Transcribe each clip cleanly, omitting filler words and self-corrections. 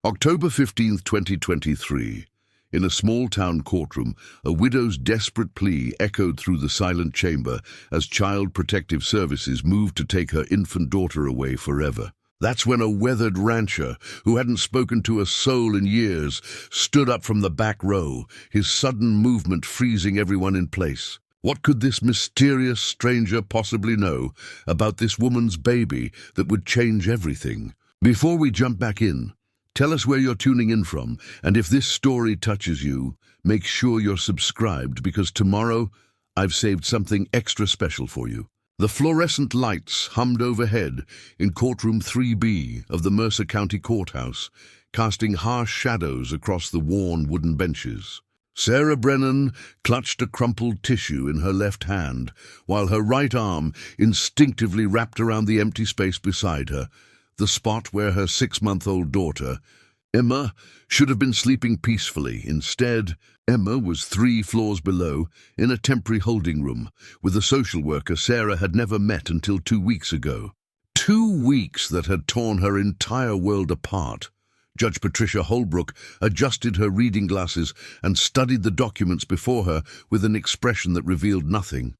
October 15th, 2023. In a small-town courtroom, a widow's desperate plea echoed through the silent chamber as Child Protective Services moved to take her infant daughter away forever. That's when a weathered rancher, who hadn't spoken to a soul in years, stood up from the back row, his sudden movement freezing everyone in place. What could this mysterious stranger possibly know about this woman's baby that would change everything? Before we jump back in, tell us where you're tuning in from, and if this story touches you, make sure you're subscribed because tomorrow I've saved something extra special for you. The fluorescent lights hummed overhead in courtroom 3B of the Mercer County Courthouse, casting harsh shadows across the worn wooden benches. Sarah Brennan clutched a crumpled tissue in her left hand, while her right arm instinctively wrapped around the empty space beside her, the spot where her 6-month-old daughter, Emma, should have been sleeping peacefully. Instead, Emma was 3 floors below, in a temporary holding room, with a social worker Sarah had never met until 2 weeks ago. 2 weeks that had torn her entire world apart. Judge Patricia Holbrook adjusted her reading glasses and studied the documents before her with an expression that revealed nothing.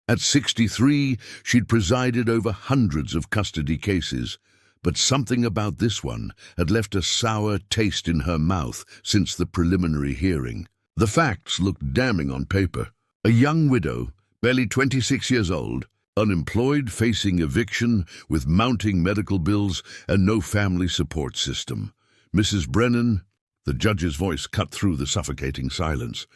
At 63, she'd presided over hundreds of custody cases, but something about this one had left a sour taste in her mouth since the preliminary hearing. The facts looked damning on paper. A young widow, barely 26 years old, unemployed, facing eviction, with mounting medical bills and no family support system. Mrs. Brennan, the judge's voice cut through the suffocating silence.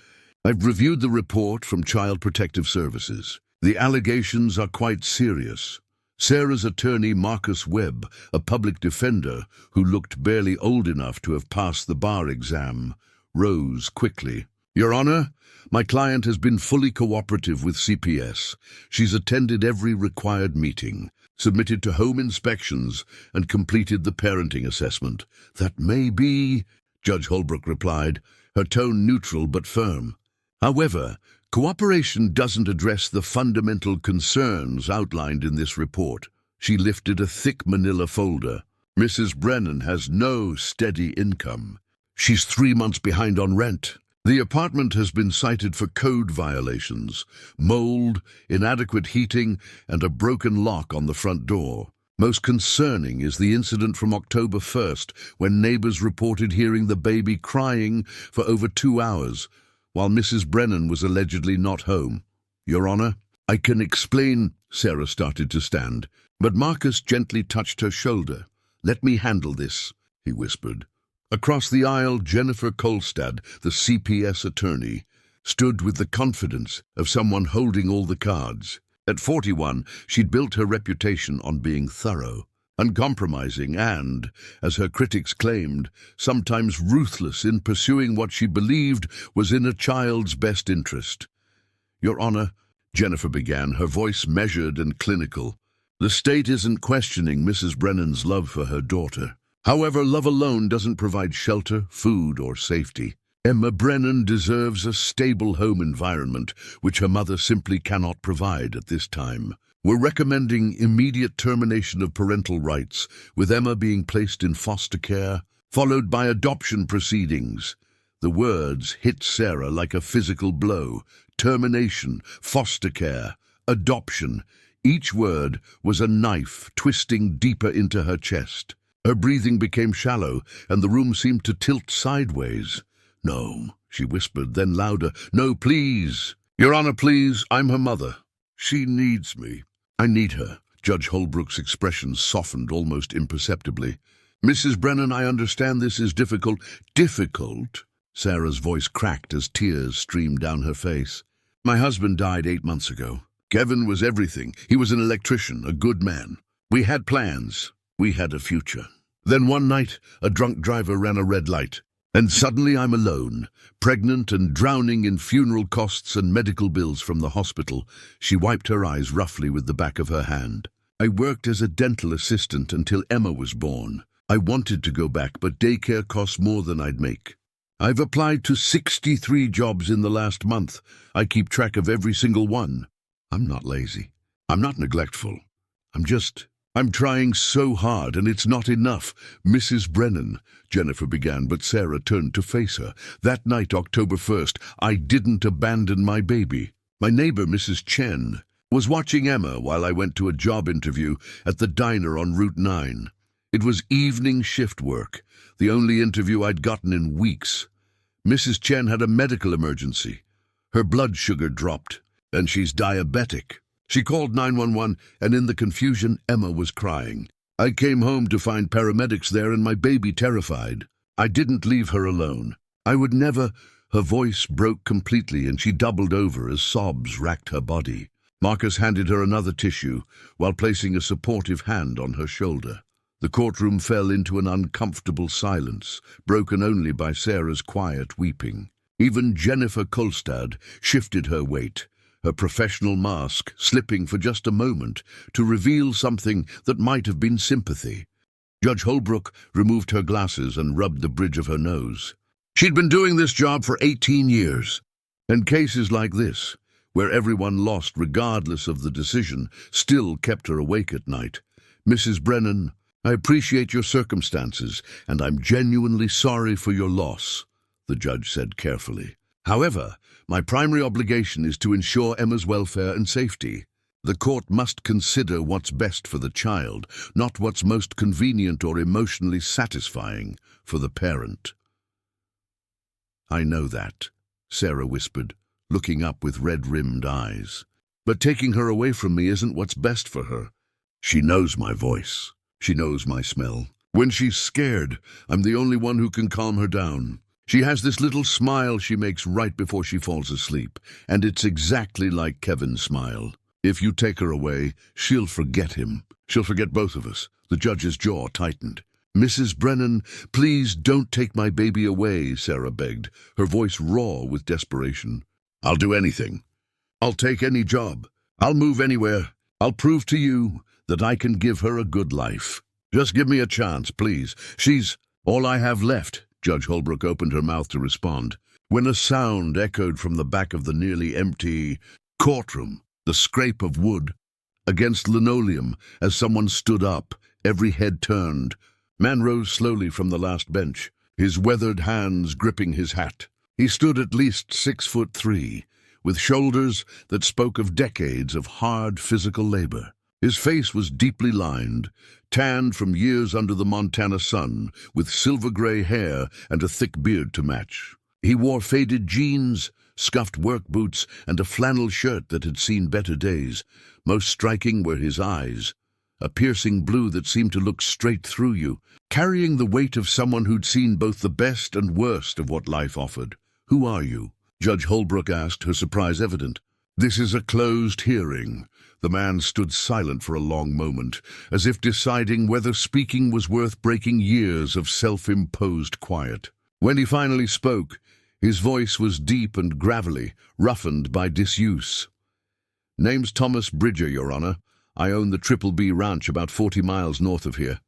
I've reviewed the report from Child Protective Services. The allegations are quite serious. Sarah's attorney, Marcus Webb, a public defender who looked barely old enough to have passed the bar exam, rose quickly. Your Honor, my client has been fully cooperative with CPS. She's attended every required meeting, submitted to home inspections, and completed the parenting assessment. That may be, Judge Holbrook replied, her tone neutral but firm. However, cooperation doesn't address the fundamental concerns outlined in this report. She lifted a thick manila folder. Mrs. Brennan has no steady income. She's 3 months behind on rent. The apartment has been cited for code violations, mold, inadequate heating, and a broken lock on the front door. Most concerning is the incident from October 1st, when neighbors reported hearing the baby crying for over 2 hours, while Mrs. Brennan was allegedly not home. Your Honor, I can explain. Sarah started to stand, but Marcus gently touched her shoulder. Let me handle this, he whispered. Across the aisle, Jennifer Kolstad, the CPS attorney, stood with the confidence of someone holding all the cards. At 41, she'd built her reputation on being thorough, uncompromising and, as her critics claimed, sometimes ruthless in pursuing what she believed was in a child's best interest. Your Honor, Jennifer began, her voice measured and clinical. The state isn't questioning Mrs. Brennan's love for her daughter. However, love alone doesn't provide shelter, food, or safety. Emma Brennan deserves a stable home environment, which her mother simply cannot provide at this time. We're recommending immediate termination of parental rights, with Emma being placed in foster care, followed by adoption proceedings. The words hit Sarah like a physical blow. Termination, foster care, adoption. Each word was a knife twisting deeper into her chest. Her breathing became shallow, and the room seemed to tilt sideways. No, she whispered, then louder. No, please. Your Honor, please. I'm her mother. She needs me. I need her. Judge Holbrook's expression softened almost imperceptibly. Mrs. Brennan, I understand this is difficult. Difficult? Sarah's voice cracked as tears streamed down her face. My husband died 8 months ago. Kevin was everything. He was an electrician, a good man. We had plans. We had a future. Then one night, a drunk driver ran a red light. And suddenly I'm alone, pregnant and drowning in funeral costs and medical bills from the hospital. She wiped her eyes roughly with the back of her hand. I worked as a dental assistant until Emma was born. I wanted to go back, but daycare costs more than I'd make. I've applied to 63 jobs in the last month. I keep track of every single one. I'm not lazy. I'm not neglectful. I'm just I'm trying so hard, and it's not enough. Mrs. Brennan, Jennifer began, but Sarah turned to face her. That night, October 1st, I didn't abandon my baby. My neighbor, Mrs. Chen, was watching Emma while I went to a job interview at the diner on Route 9. It was evening shift work, the only interview I'd gotten in weeks. Mrs. Chen had a medical emergency. Her blood sugar dropped, and she's diabetic. She called 911, and in the confusion, Emma was crying. I came home to find paramedics there and my baby terrified. I didn't leave her alone. I would never... Her voice broke completely and she doubled over as sobs racked her body. Marcus handed her another tissue while placing a supportive hand on her shoulder. The courtroom fell into an uncomfortable silence, broken only by Sarah's quiet weeping. Even Jennifer Kolstad shifted her weight, her professional mask slipping for just a moment to reveal something that might have been sympathy. Judge Holbrook removed her glasses and rubbed the bridge of her nose. She'd been doing this job for 18 years, and cases like this, where everyone lost regardless of the decision, still kept her awake at night. Mrs. Brennan, I appreciate your circumstances, and I'm genuinely sorry for your loss, the judge said carefully. However, my primary obligation is to ensure Emma's welfare and safety. The court must consider what's best for the child, not what's most convenient or emotionally satisfying for the parent. I know that, Sarah whispered, looking up with red-rimmed eyes. But taking her away from me isn't what's best for her. She knows my voice. She knows my smell. When she's scared, I'm the only one who can calm her down. She has this little smile she makes right before she falls asleep, and it's exactly like Kevin's smile. If you take her away, she'll forget him. She'll forget both of us. The judge's jaw tightened. Mrs. Brennan, please don't take my baby away, Sarah begged, her voice raw with desperation. I'll do anything. I'll take any job. I'll move anywhere. I'll prove to you that I can give her a good life. Just give me a chance, please. She's all I have left. Judge Holbrook opened her mouth to respond, when a sound echoed from the back of the nearly empty courtroom, the scrape of wood against linoleum as someone stood up, every head turned. Man rose slowly from the last bench, his weathered hands gripping his hat. He stood at least 6'3", with shoulders that spoke of decades of hard physical labor. His face was deeply lined, tanned from years under the Montana sun, with silver-gray hair and a thick beard to match. He wore faded jeans, scuffed work boots, and a flannel shirt that had seen better days. Most striking were his eyes, a piercing blue that seemed to look straight through you, carrying the weight of someone who'd seen both the best and worst of what life offered. Who are you? Judge Holbrook asked, her surprise evident. This is a closed hearing. The man stood silent for a long moment, as if deciding whether speaking was worth breaking years of self-imposed quiet. When he finally spoke, his voice was deep and gravelly, roughened by disuse. Name's Thomas Bridger, Your Honor. I own the Triple B Ranch about 40 miles north of here.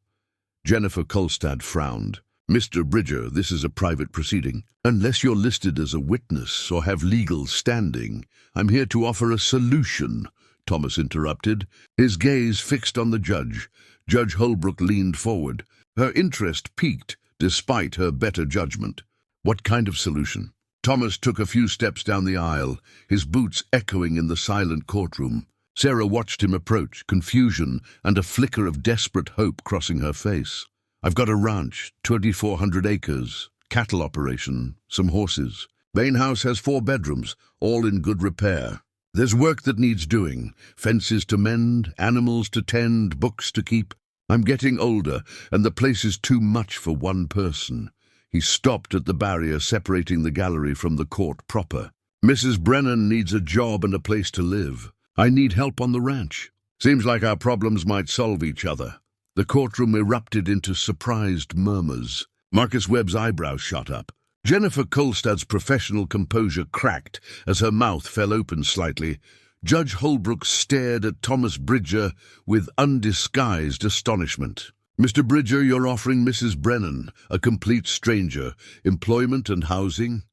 Jennifer Kolstad frowned. Mr. Bridger, this is a private proceeding. Unless you're listed as a witness or have legal standing, I'm here to offer a solution, Thomas interrupted, his gaze fixed on the judge. Judge Holbrook leaned forward. Her interest piqued, despite her better judgment. What kind of solution? Thomas took a few steps down the aisle, his boots echoing in the silent courtroom. Sarah watched him approach, confusion and a flicker of desperate hope crossing her face. I've got a ranch, 2,400 acres, cattle operation, some horses. Main house has 4 bedrooms, all in good repair. There's work that needs doing, fences to mend, animals to tend, books to keep. I'm getting older, and the place is too much for one person. He stopped at the barrier separating the gallery from the court proper. Mrs. Brennan needs a job and a place to live. I need help on the ranch. Seems like our problems might solve each other. The courtroom erupted into surprised murmurs. Marcus Webb's eyebrows shot up. Jennifer Kolstad's professional composure cracked as her mouth fell open slightly. Judge Holbrook stared at Thomas Bridger with undisguised astonishment. Mr. Bridger, you're offering Mrs. Brennan, a complete stranger, employment and housing?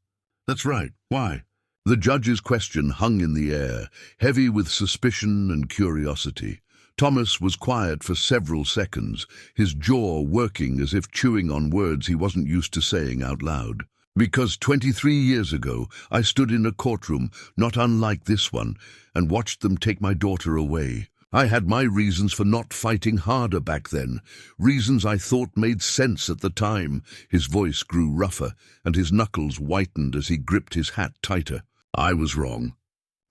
That's right. Why? The judge's question hung in the air, heavy with suspicion and curiosity. Thomas was quiet for several seconds, his jaw working as if chewing on words he wasn't used to saying out loud. Because 23 years ago, I stood in a courtroom, not unlike this one, and watched them take my daughter away. I had my reasons for not fighting harder back then, reasons I thought made sense at the time. His voice grew rougher, and his knuckles whitened as he gripped his hat tighter. I was wrong.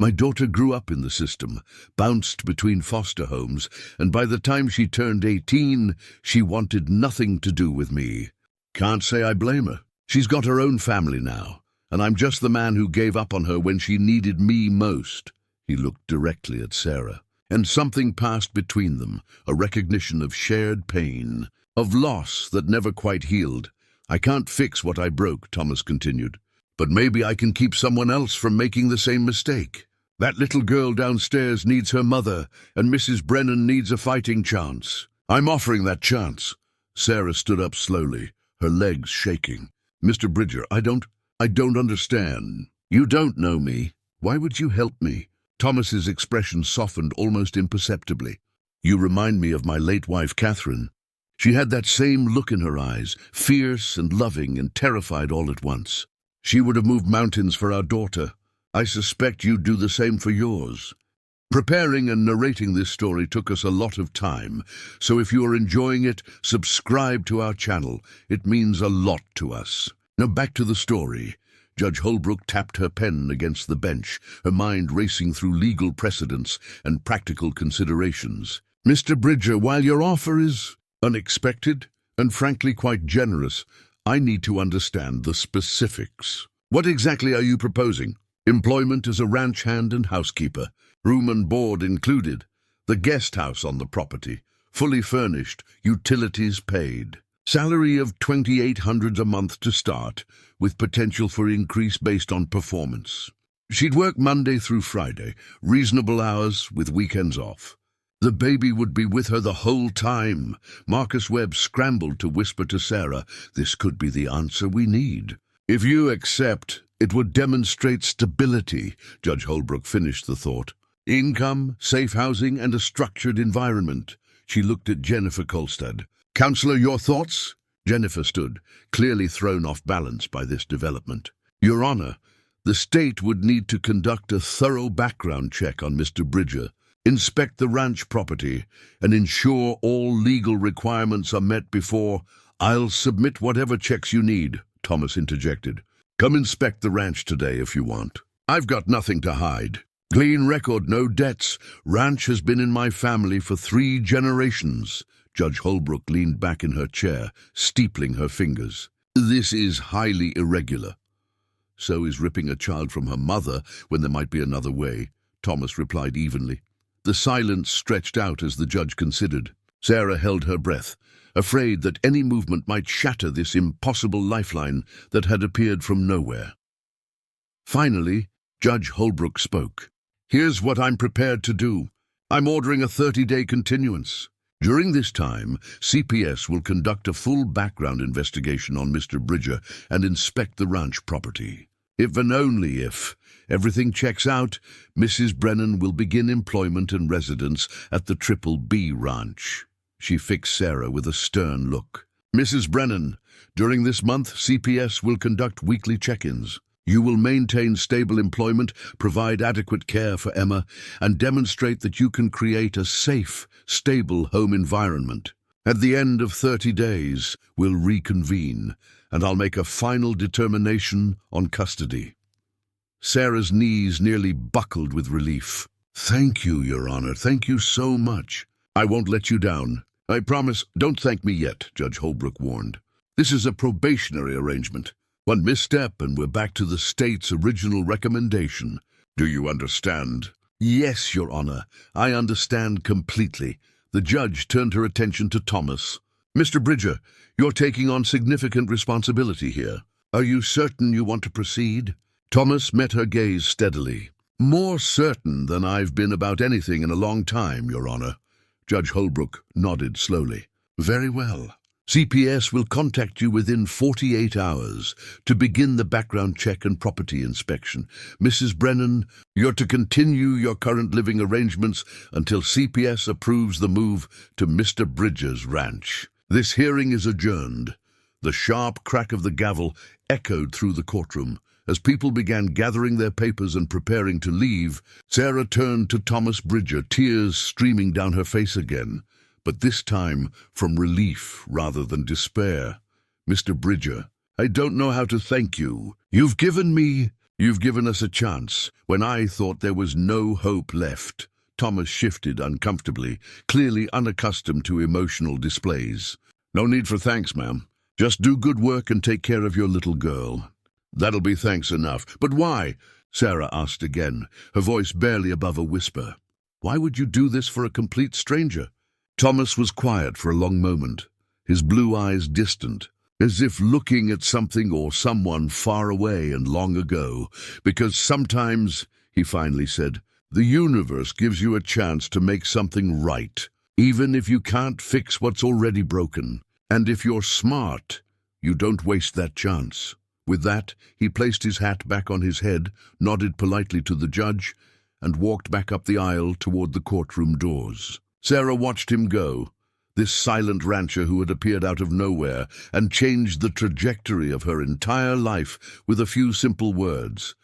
My daughter grew up in the system, bounced between foster homes, and by the time she turned 18, she wanted nothing to do with me. Can't say I blame her. She's got her own family now, and I'm just the man who gave up on her when she needed me most. He looked directly at Sarah, and something passed between them, a recognition of shared pain, of loss that never quite healed. I can't fix what I broke, Thomas continued, but maybe I can keep someone else from making the same mistake. That little girl downstairs needs her mother, and Mrs. Brennan needs a fighting chance. I'm offering that chance. Sarah stood up slowly, her legs shaking. Mr. Bridger, I don't understand. You don't know me. Why would you help me? Thomas's expression softened almost imperceptibly. You remind me of my late wife, Catherine. She had that same look in her eyes, fierce and loving and terrified all at once. She would have moved mountains for our daughter. I suspect you'd do the same for yours. Preparing and narrating this story took us a lot of time, so if you are enjoying it, subscribe to our channel. It means a lot to us. Now back to the story. Judge Holbrook tapped her pen against the bench, her mind racing through legal precedents and practical considerations. Mr. Bridger, while your offer is unexpected and frankly quite generous, I need to understand the specifics. What exactly are you proposing? Employment as a ranch hand and housekeeper, room and board included, the guest house on the property, fully furnished, utilities paid. Salary of $2,800 a month to start, with potential for increase based on performance. She'd work Monday through Friday, reasonable hours with weekends off. The baby would be with her the whole time. Marcus Webb scrambled to whisper to Sarah, this could be the answer we need. If you accept, it would demonstrate stability, Judge Holbrook finished the thought. Income, safe housing, and a structured environment. She looked at Jennifer Kolstad. Counselor, your thoughts? Jennifer stood, clearly thrown off balance by this development. Your Honor, the state would need to conduct a thorough background check on Mr. Bridger, inspect the ranch property, and ensure all legal requirements are met before. I'll submit whatever checks you need, Thomas interjected. Come inspect the ranch today if you want. I've got nothing to hide. Clean record, no debts. Ranch has been in my family for 3 generations. Judge Holbrook leaned back in her chair, steepling her fingers. This is highly irregular. So is ripping a child from her mother when there might be another way, Thomas replied evenly. The silence stretched out as the judge considered. Sarah held her breath, afraid that any movement might shatter this impossible lifeline that had appeared from nowhere. Finally, Judge Holbrook spoke. Here's what I'm prepared to do. I'm ordering a 30-day continuance. During this time, CPS will conduct a full background investigation on Mr. Bridger and inspect the ranch property. If and only if everything checks out, Mrs. Brennan will begin employment and residence at the Triple B Ranch. She fixed Sarah with a stern look. Mrs. Brennan, during this month, CPS will conduct weekly check-ins. You will maintain stable employment, provide adequate care for Emma, and demonstrate that you can create a safe, stable home environment. At the end of 30 days, we'll reconvene, and I'll make a final determination on custody. Sarah's knees nearly buckled with relief. Thank you, Your Honor. Thank you so much. I won't let you down. I promise. Don't thank me yet, Judge Holbrook warned. This is a probationary arrangement. One misstep and we're back to the state's original recommendation. Do you understand? Yes, Your Honor. I understand completely. The judge turned her attention to Thomas. Mr. Bridger, you're taking on significant responsibility here. Are you certain you want to proceed? Thomas met her gaze steadily. More certain than I've been about anything in a long time, Your Honor. Judge Holbrook nodded slowly. Very well. CPS will contact you within 48 hours to begin the background check and property inspection. Mrs. Brennan, you're to continue your current living arrangements until CPS approves the move to Mr. Bridger's ranch. This hearing is adjourned. The sharp crack of the gavel echoed through the courtroom. As people began gathering their papers and preparing to leave, Sarah turned to Thomas Bridger, tears streaming down her face again, but this time from relief rather than despair. "Mr. Bridger, I don't know how to thank you. You've given us a chance when I thought there was no hope left." Thomas shifted uncomfortably, clearly unaccustomed to emotional displays. "No need for thanks, ma'am. Just do good work and take care of your little girl. That'll be thanks enough." "But why?" Sarah asked again, her voice barely above a whisper. "Why would you do this for a complete stranger?" Thomas was quiet for a long moment, his blue eyes distant, as if looking at something or someone far away and long ago. "Because sometimes," he finally said, "the universe gives you a chance to make something right, even if you can't fix what's already broken. And if you're smart, you don't waste that chance." With that, he placed his hat back on his head, nodded politely to the judge, and walked back up the aisle toward the courtroom doors. Sarah watched him go, this silent rancher who had appeared out of nowhere and changed the trajectory of her entire life with a few simple words.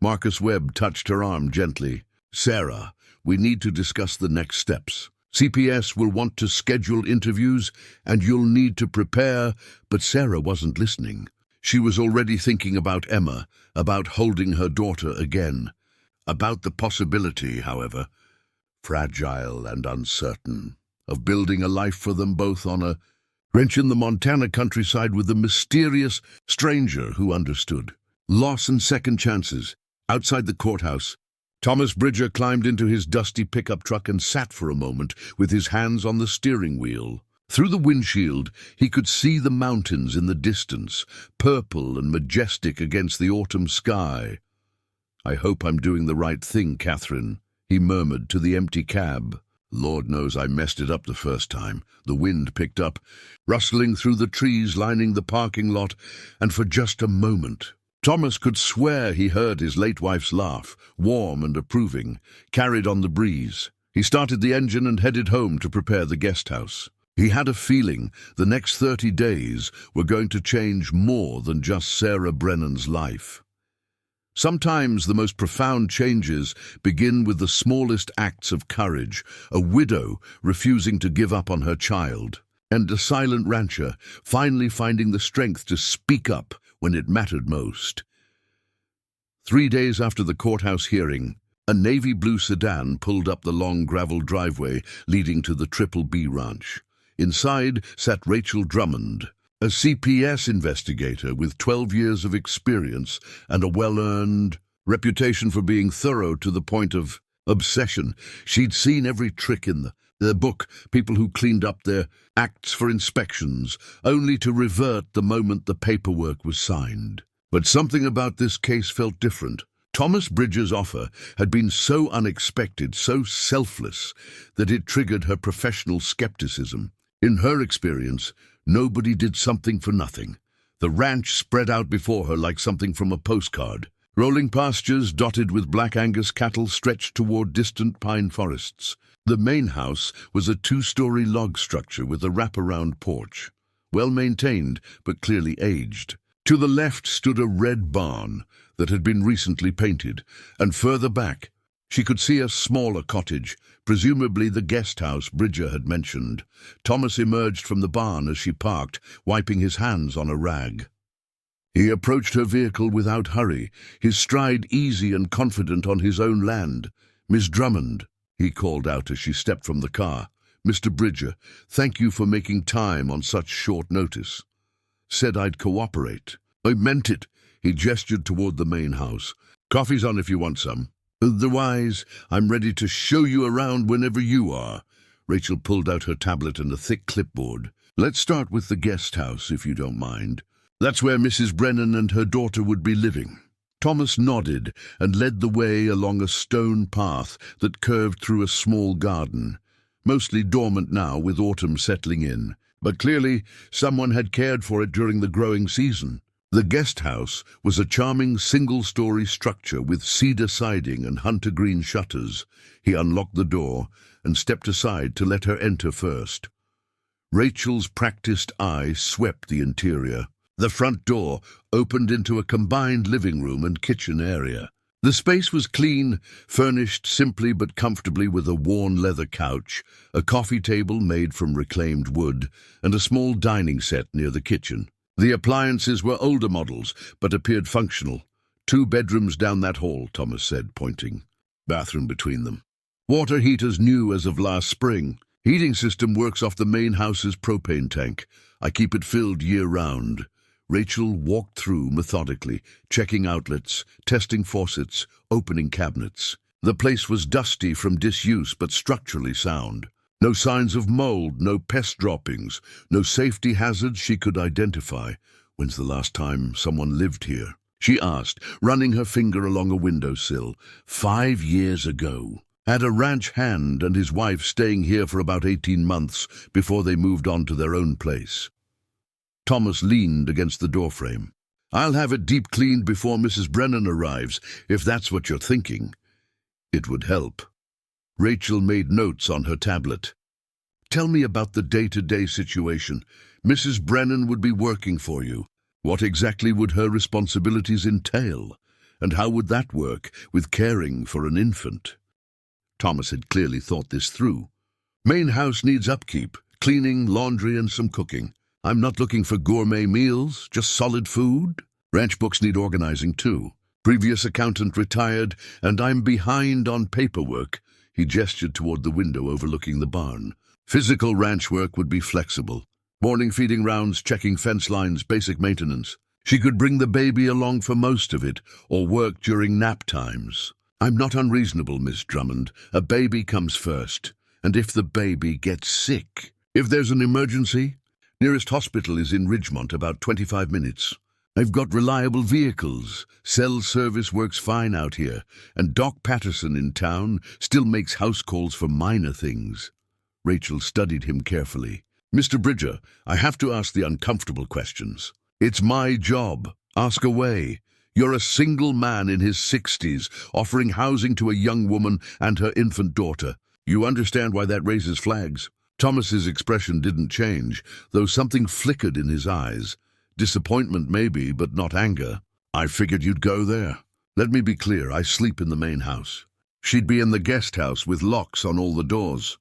Marcus Webb touched her arm gently. "Sarah, we need to discuss the next steps. CPS will want to schedule interviews, and you'll need to prepare." But Sarah wasn't listening. She was already thinking about Emma, about holding her daughter again, about the possibility, however, fragile and uncertain, of building a life for them both on a ranch in the Montana countryside with a mysterious stranger who understood. Loss and second chances. Outside the courthouse, Thomas Bridger climbed into his dusty pickup truck and sat for a moment with his hands on the steering wheel. Through the windshield, he could see the mountains in the distance, purple and majestic against the autumn sky. "I hope I'm doing the right thing, Catherine," he murmured to the empty cab. "Lord knows I messed it up the first time." The wind picked up, rustling through the trees lining the parking lot, and for just a moment, Thomas could swear he heard his late wife's laugh, warm and approving, carried on the breeze. He started the engine and headed home to prepare the guest house. He had a feeling the next 30 days were going to change more than just Sarah Brennan's life. Sometimes the most profound changes begin with the smallest acts of courage, a widow refusing to give up on her child, and a silent rancher finally finding the strength to speak up when it mattered most. 3 days after the courthouse hearing, a navy blue sedan pulled up the long gravel driveway leading to the Triple B ranch. Inside sat Rachel Drummond, a CPS investigator with 12 years of experience and a well-earned reputation for being thorough to the point of obsession. She'd seen every trick in the book, people who cleaned up their acts for inspections, only to revert the moment the paperwork was signed. But something about this case felt different. Thomas Bridger's offer had been so unexpected, so selfless, that it triggered her professional skepticism. In her experience, nobody did something for nothing. The ranch spread out before her like something from a postcard. Rolling pastures dotted with black Angus cattle stretched toward distant pine forests. The main house was a 2-story log structure with a wraparound porch, well-maintained but clearly aged. To the left stood a red barn that had been recently painted, and further back, she could see a smaller cottage, presumably the guest house Bridger had mentioned. Thomas emerged from the barn as she parked, wiping his hands on a rag. He approached her vehicle without hurry, his stride easy and confident on his own land. "Miss Drummond," he called out as she stepped from the car. "Mr. Bridger, thank you for making time on such short notice. Said I'd cooperate. I meant it." He gestured toward the main house. "Coffee's on if you want some. Otherwise, I'm ready to show you around whenever you are." Rachel pulled out her tablet and a thick clipboard. "Let's start with the guest house, if you don't mind. That's where Mrs. Brennan and her daughter would be living." Thomas nodded and led the way along a stone path that curved through a small garden, mostly dormant now with autumn settling in. but clearly someone had cared for it during the growing season. The guest house was a charming single-story structure with cedar siding and hunter green shutters. He unlocked the door and stepped aside to let her enter first. Rachel's practiced eye swept the interior. The front door opened into a combined living room and kitchen area. The space was clean, furnished simply but comfortably with a worn leather couch, a coffee table made from reclaimed wood, and a small dining set near the kitchen. The appliances were older models, but appeared functional. 2 bedrooms down that hall, Thomas said, pointing. Bathroom between them. Water heaters new as of last spring. Heating system works off the main house's propane tank. I keep it filled year-round. Rachel walked through methodically, checking outlets, testing faucets, opening cabinets. The place was dusty from disuse but structurally sound. No signs of mold, no pest droppings, no safety hazards she could identify. When's the last time someone lived here? She asked, running her finger along a windowsill. 5 years ago. Had a ranch hand and his wife staying here for about 18 months before they moved on to their own place. Thomas leaned against the doorframe. I'll have it deep cleaned before Mrs. Brennan arrives, if that's what you're thinking. It would help. Rachel made notes on her tablet. Tell me about the day-to-day situation. Mrs. Brennan would be working for you. What exactly would her responsibilities entail? And how would that work with caring for an infant? Thomas had clearly thought this through. Main house needs upkeep, cleaning, laundry, and some cooking. I'm not looking for gourmet meals, just solid food. Ranch books need organizing too. Previous accountant retired, and I'm behind on paperwork. He gestured toward the window overlooking the barn. Physical ranch work would be flexible. Morning feeding rounds, checking fence lines, basic maintenance. She could bring the baby along for most of it, or work during nap times. I'm not unreasonable, Miss Drummond. A baby comes first. And if the baby gets sick, if there's an emergency, nearest hospital is in Ridgemont, about 25 minutes. I've got reliable vehicles. Cell service works fine out here. And Doc Patterson in town still makes house calls for minor things. Rachel studied him carefully. Mr. Bridger, I have to ask the uncomfortable questions. It's my job. Ask away. You're a single man in his 60s, offering housing to a young woman and her infant daughter. You understand why that raises flags? Thomas's expression didn't change, though something flickered in his eyes. Disappointment maybe, but not anger. I figured you'd go there. Let me be clear, I sleep in the main house. She'd be in the guest house with locks on all the doors.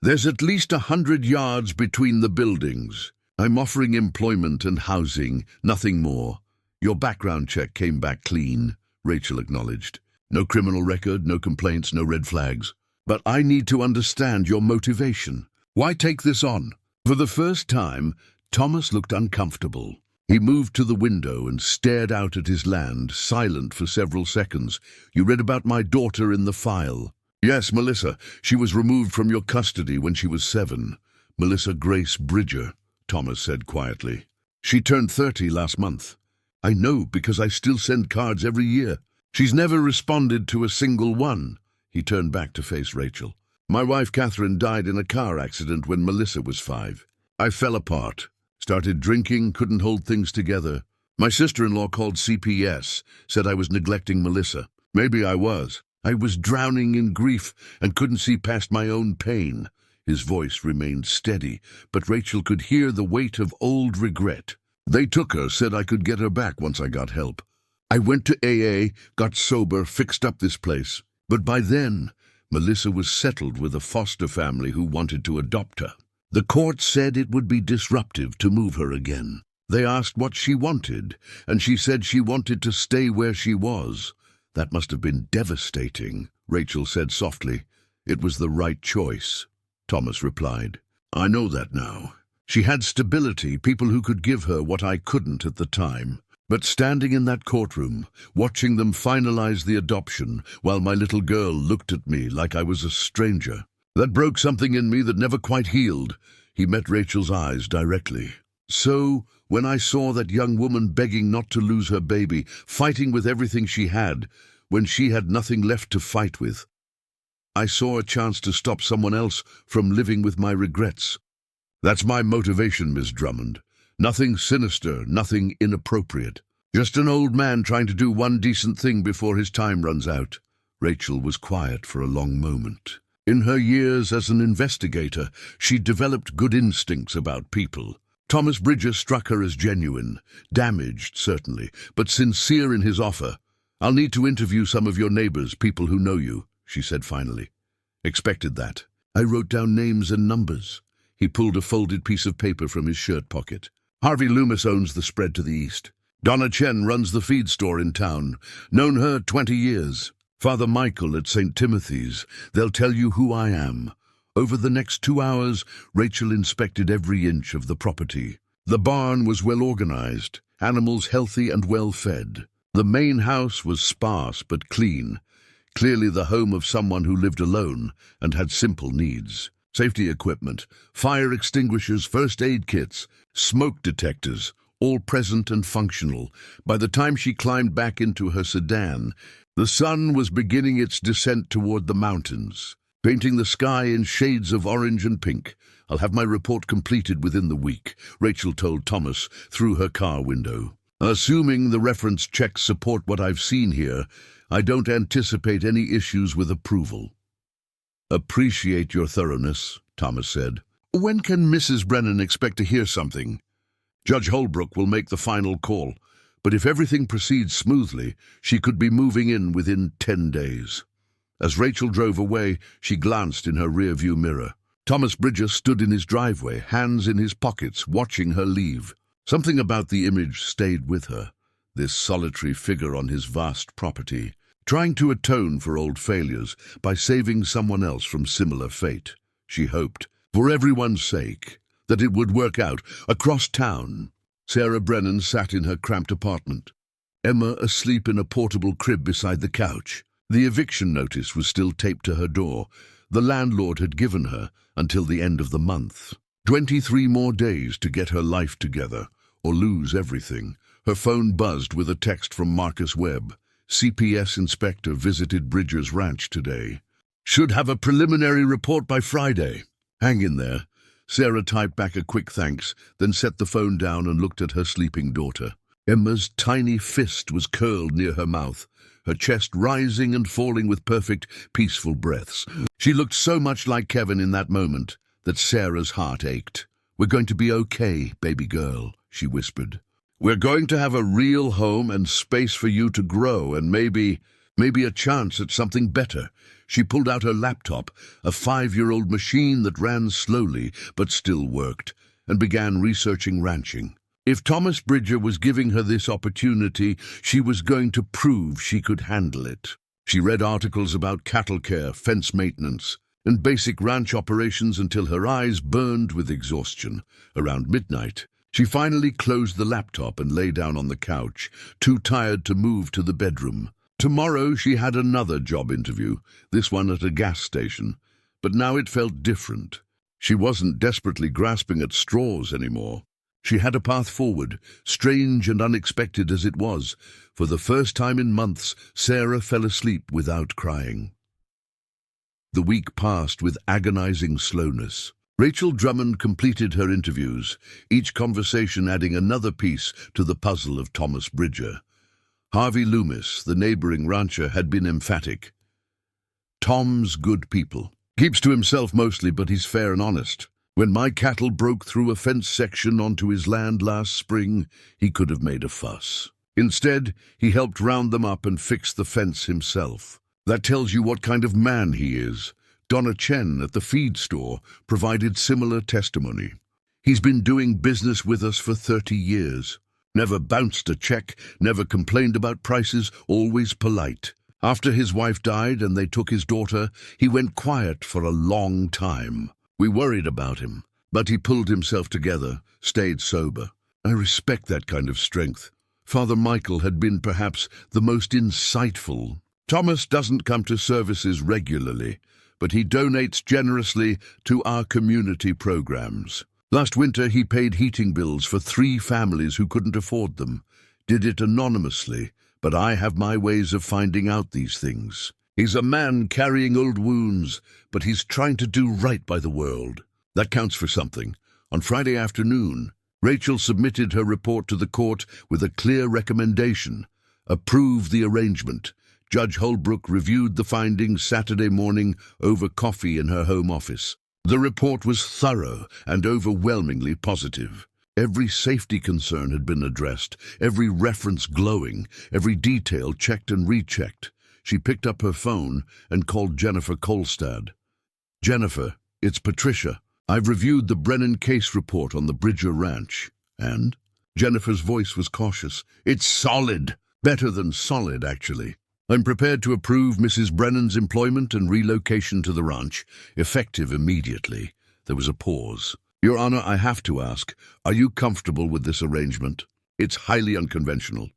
There's at least 100 yards between the buildings. I'm offering employment and housing, nothing more. Your background check came back clean, Rachel acknowledged. No criminal record, no complaints, no red flags. But I need to understand your motivation. Why take this on? For the first time, Thomas looked uncomfortable. He moved to the window and stared out at his land, silent for several seconds. You read about my daughter in the file. Yes, Melissa. She was removed from your custody when she was 7. Melissa Grace Bridger, Thomas said quietly. She turned 30 last month. I know because I still send cards every year. She's never responded to a single one. He turned back to face Rachel. My wife Catherine died in a car accident when Melissa was 5. I fell apart. Started drinking, couldn't hold things together. My sister-in-law called CPS, said I was neglecting Melissa. Maybe I was. I was drowning in grief and couldn't see past my own pain. His voice remained steady, but Rachel could hear the weight of old regret. They took her, said I could get her back once I got help. I went to AA, got sober, fixed up this place. But by then, Melissa was settled with a foster family who wanted to adopt her. The court said it would be disruptive to move her again. They asked what she wanted, and she said she wanted to stay where she was. That must have been devastating, Rachel said softly. It was the right choice, Thomas replied. I know that now. She had stability, people who could give her what I couldn't at the time. But standing in that courtroom, watching them finalize the adoption, while my little girl looked at me like I was a stranger, that broke something in me that never quite healed. He met Rachel's eyes directly. So, when I saw that young woman begging not to lose her baby, fighting with everything she had, when she had nothing left to fight with, I saw a chance to stop someone else from living with my regrets. That's my motivation, Miss Drummond. Nothing sinister, nothing inappropriate. Just an old man trying to do one decent thing before his time runs out." Rachel was quiet for a long moment. In her years as an investigator, she'd developed good instincts about people. Thomas Bridger struck her as genuine, damaged, certainly, but sincere in his offer. "I'll need to interview some of your neighbors, people who know you," she said finally. "Expected that. I wrote down names and numbers." He pulled a folded piece of paper from his shirt pocket. "Harvey Loomis owns the spread to the east. Donna Chen runs the feed store in town. Known her 20 years. Father Michael at St. Timothy's. They'll tell you who I am." Over the next 2 hours, Rachel inspected every inch of the property. The barn was well organized, animals healthy and well fed. The main house was sparse but clean, clearly the home of someone who lived alone and had simple needs. Safety equipment, fire extinguishers, first aid kits, smoke detectors, all present and functional. By the time she climbed back into her sedan, the sun was beginning its descent toward the mountains, painting the sky in shades of orange and pink. "I'll have my report completed within the week," Rachel told Thomas through her car window. "Assuming the reference checks support what I've seen here, I don't anticipate any issues with approval." "Appreciate your thoroughness," Thomas said. "When can Mrs. Brennan expect to hear something?" "Judge Holbrook will make the final call, but if everything proceeds smoothly, she could be moving in within 10 days. As Rachel drove away, she glanced in her rearview mirror. Thomas Bridger stood in his driveway, hands in his pockets, watching her leave. Something about the image stayed with her, this solitary figure on his vast property, trying to atone for old failures by saving someone else from similar fate. She hoped, for everyone's sake, that it would work out across town. Sarah Brennan sat in her cramped apartment, Emma asleep in a portable crib beside the couch. The eviction notice was still taped to her door. The landlord had given her until the end of the month. 23 more days to get her life together, or lose everything. Her phone buzzed with a text from Marcus Webb. CPS inspector visited Bridger's ranch today. "Should have a preliminary report by Friday." "Hang in there." Sarah typed back a quick thanks, then set the phone down and looked at her sleeping daughter. Emma's tiny fist was curled near her mouth, her chest rising and falling with perfect, peaceful breaths. She looked so much like Kevin in that moment that Sarah's heart ached. "We're going to be okay, baby girl," she whispered. "We're going to have a real home and space for you to grow and maybe a chance at something better." She pulled out her laptop, a 5-year-old machine that ran slowly but still worked, and began researching ranching. If Thomas Bridger was giving her this opportunity, she was going to prove she could handle it. She read articles about cattle care, fence maintenance, and basic ranch operations until her eyes burned with exhaustion. Around midnight, she finally closed the laptop and lay down on the couch, too tired to move to the bedroom. Tomorrow she had another job interview, this one at a gas station, but now it felt different. She wasn't desperately grasping at straws anymore. She had a path forward, strange and unexpected as it was. For the first time in months, Sarah fell asleep without crying. The week passed with agonizing slowness. Rachel Drummond completed her interviews, each conversation adding another piece to the puzzle of Thomas Bridger. Harvey Loomis, the neighboring rancher, had been emphatic. "Tom's good people. Keeps to himself mostly, but he's fair and honest. When my cattle broke through a fence section onto his land last spring, he could have made a fuss. Instead, he helped round them up and fix the fence himself. That tells you what kind of man he is." Donna Chen at the feed store provided similar testimony. "He's been doing business with us for 30 years. Never bounced a check, never complained about prices, always polite. After his wife died and they took his daughter, he went quiet for a long time. We worried about him, but he pulled himself together, stayed sober. I respect that kind of strength. Father Michael had been perhaps the most insightful. Thomas doesn't come to services regularly, but he donates generously to our community programs. Last winter he paid heating bills for 3 families who couldn't afford them. Did it anonymously, but I have my ways of finding out these things. He's a man carrying old wounds, but he's trying to do right by the world. That counts for something. On Friday afternoon, Rachel submitted her report to the court with a clear recommendation: approve the arrangement. Judge Holbrook reviewed the findings Saturday morning over coffee in her home office. The report was thorough and overwhelmingly positive. Every safety concern had been addressed, every reference glowing, every detail checked and rechecked. She picked up her phone and called Jennifer Kolstad. "Jennifer, it's Patricia. I've reviewed the Brennan case report on the Bridger Ranch." "And?" Jennifer's voice was cautious. "It's solid. Better than solid, actually. I'm prepared to approve Mrs. Brennan's employment and relocation to the ranch, effective immediately." There was a pause. "Your Honor, I have to ask, are you comfortable with this arrangement? It's highly unconventional."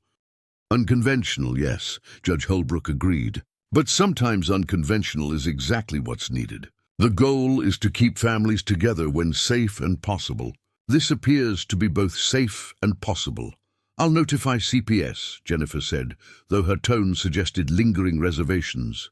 "Unconventional, yes," Judge Holbrook agreed. "But sometimes unconventional is exactly what's needed. The goal is to keep families together when safe and possible. This appears to be both safe and possible." "I'll notify CPS," Jennifer said, though her tone suggested lingering reservations.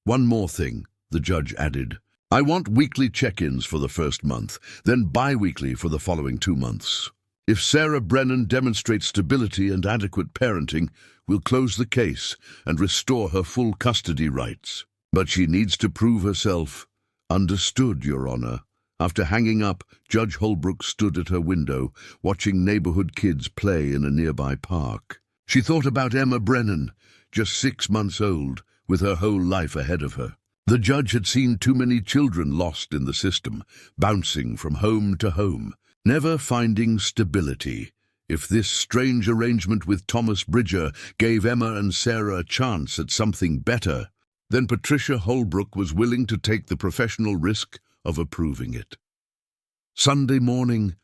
"One more thing," the judge added. "I want weekly check-ins for the first month, then bi-weekly for the following 2 months. If Sarah Brennan demonstrates stability and adequate parenting, we'll close the case and restore her full custody rights. But she needs to prove herself." "Understood, Your Honor." After hanging up, Judge Holbrook stood at her window, watching neighborhood kids play in a nearby park. She thought about Emma Brennan, just 6 months old, with her whole life ahead of her. The judge had seen too many children lost in the system, bouncing from home to home, never finding stability. If this strange arrangement with Thomas Bridger gave Emma and Sarah a chance at something better, then Patricia Holbrook was willing to take the professional risk of approving it. Sunday morning,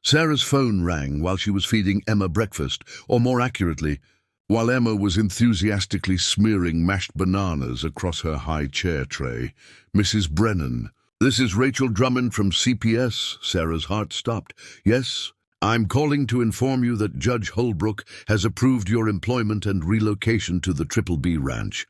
Sarah's phone rang while she was feeding Emma breakfast, or more accurately, while Emma was enthusiastically smearing mashed bananas across her high chair tray. "Mrs. Brennan." "This is Rachel Drummond from CPS." Sarah's heart stopped. "Yes, I'm calling to inform you that Judge Holbrook has approved your employment and relocation to the Triple B Ranch,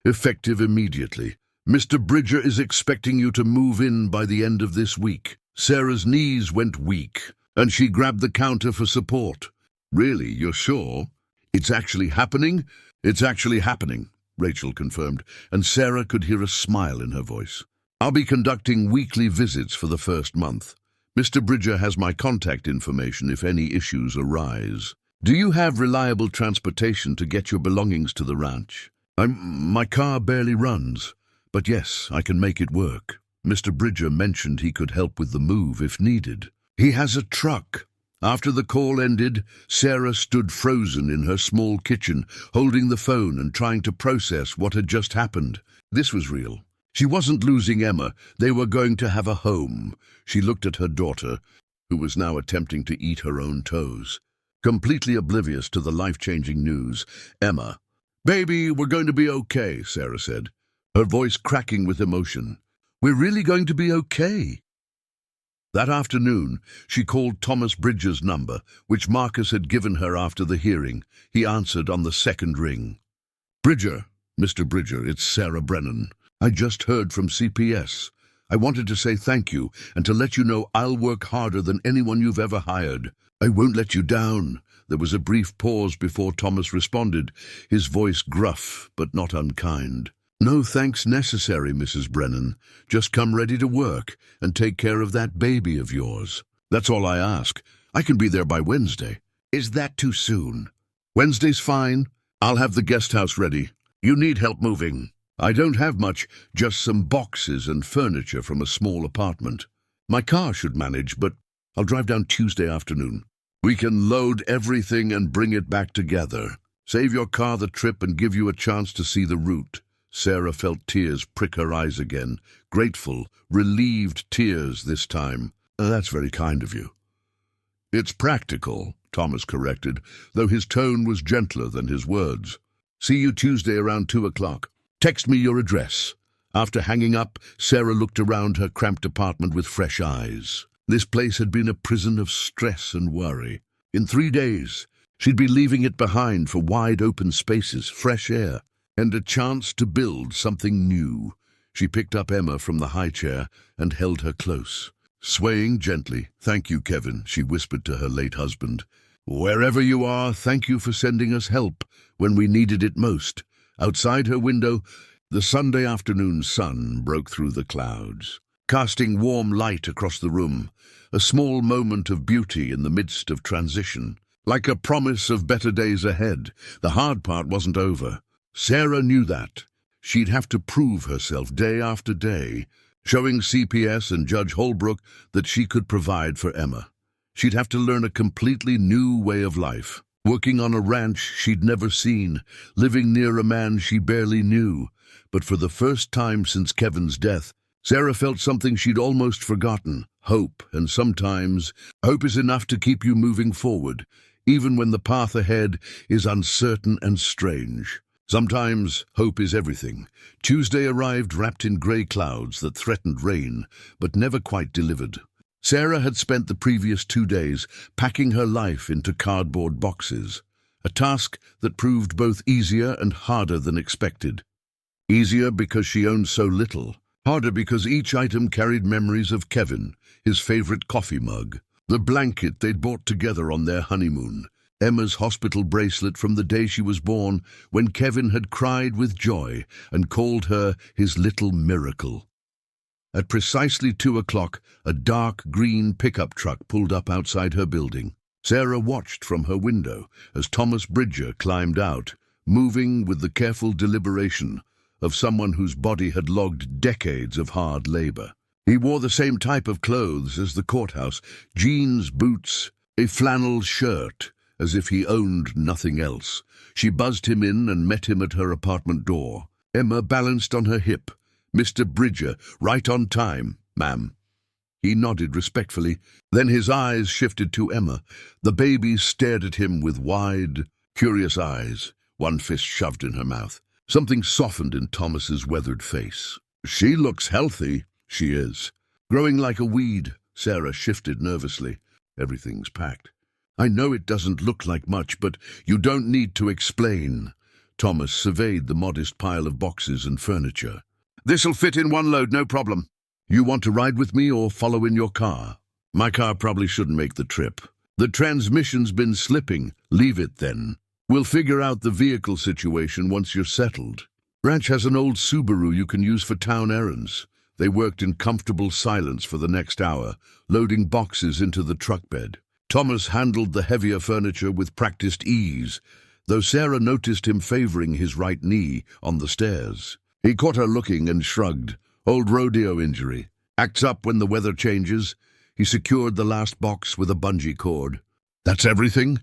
effective immediately. Mr. Bridger is expecting you to move in by the end of this week." Sarah's knees went weak, and she grabbed the counter for support. "Really, you're sure? It's actually happening?" "It's actually happening," Rachel confirmed, and Sarah could hear a smile in her voice. "I'll be conducting weekly visits for the first month. Mr. Bridger has my contact information if any issues arise." "Do you have reliable transportation to get your belongings to the ranch?" My car barely runs. But yes, I can make it work. Mr. Bridger mentioned he could help with the move if needed." "He has a truck." After the call ended, Sarah stood frozen in her small kitchen, holding the phone and trying to process what had just happened. This was real. She wasn't losing Emma. They were going to have a home. She looked at her daughter, who was now attempting to eat her own toes. Completely oblivious to the life-changing news, "Emma." "Baby, we're going to be okay," Sarah said, her voice cracking with emotion. "We're really going to be okay." That afternoon, she called Thomas Bridger's number, which Marcus had given her after the hearing. He answered on the second ring. "Bridger, Mr. Bridger, it's Sarah Brennan. I just heard from CPS. I wanted to say thank you and to let you know I'll work harder than anyone you've ever hired. I won't let you down." There was a brief pause before Thomas responded, his voice gruff but not unkind. "No thanks necessary, Mrs. Brennan. Just come ready to work and take care of that baby of yours. That's all I ask. I can be there by Wednesday." "Is that too soon?" "Wednesday's fine. I'll have the guest house ready. You need help moving?" "I don't have much, just some boxes and furniture from a small apartment. My car should manage, but I'll drive down Tuesday afternoon." "We can load everything and bring it back together. Save your car the trip and give you a chance to see the route." Sarah felt tears prick her eyes again, grateful, relieved tears this time. "That's very kind of you." "It's practical," Thomas corrected, though his tone was gentler than his words. "See you Tuesday around 2 o'clock. Text me your address." After hanging up, Sarah looked around her cramped apartment with fresh eyes. This place had been a prison of stress and worry. In 3 days, she'd be leaving it behind for wide open spaces, fresh air, and a chance to build something new. She picked up Emma from the high chair and held her close. Swaying gently. "Thank you, Kevin," she whispered to her late husband. "Wherever you are, thank you for sending us help when we needed it most." Outside her window, the Sunday afternoon sun broke through the clouds, casting warm light across the room, a small moment of beauty in the midst of transition, like a promise of better days ahead. The hard part wasn't over. Sarah knew that. She'd have to prove herself day after day, showing CPS and Judge Holbrook that she could provide for Emma. She'd have to learn a completely new way of life, working on a ranch she'd never seen, living near a man she barely knew. But for the first time since Kevin's death, Sarah felt something she'd almost forgotten: hope. And sometimes, hope is enough to keep you moving forward, even when the path ahead is uncertain and strange. Sometimes hope is everything. Tuesday arrived wrapped in grey clouds that threatened rain, but never quite delivered. Sarah had spent the previous 2 days packing her life into cardboard boxes, a task that proved both easier and harder than expected. Easier because she owned so little, harder because each item carried memories of Kevin, his favorite coffee mug, the blanket they'd bought together on their honeymoon, Emma's hospital bracelet from the day she was born, when Kevin had cried with joy and called her his little miracle. At precisely 2 o'clock, a dark green pickup truck pulled up outside her building. Sarah watched from her window as Thomas Bridger climbed out, moving with the careful deliberation of someone whose body had logged decades of hard labor. He wore the same type of clothes as the courthouse: jeans, boots, a flannel shirt, as if he owned nothing else. She buzzed him in and met him at her apartment door. Emma balanced on her hip. "Mr. Bridger, right on time, ma'am." He nodded respectfully. Then his eyes shifted to Emma. The baby stared at him with wide, curious eyes, one fist shoved in her mouth. Something softened in Thomas's weathered face. "She looks healthy." "She is. Growing like a weed." Sarah shifted nervously. "Everything's packed." "I know it doesn't look like much, but you don't need to explain." Thomas surveyed the modest pile of boxes and furniture. "This'll fit in one load, no problem. You want to ride with me or follow in your car?" "My car probably shouldn't make the trip. The transmission's been slipping." "Leave it then. We'll figure out the vehicle situation once you're settled. Ranch has an old Subaru you can use for town errands." They worked in comfortable silence for the next hour, loading boxes into the truck bed. Thomas handled the heavier furniture with practiced ease, though Sarah noticed him favoring his right knee on the stairs. He caught her looking and shrugged. "Old rodeo injury. Acts up when the weather changes." He secured the last box with a bungee cord. "That's everything?"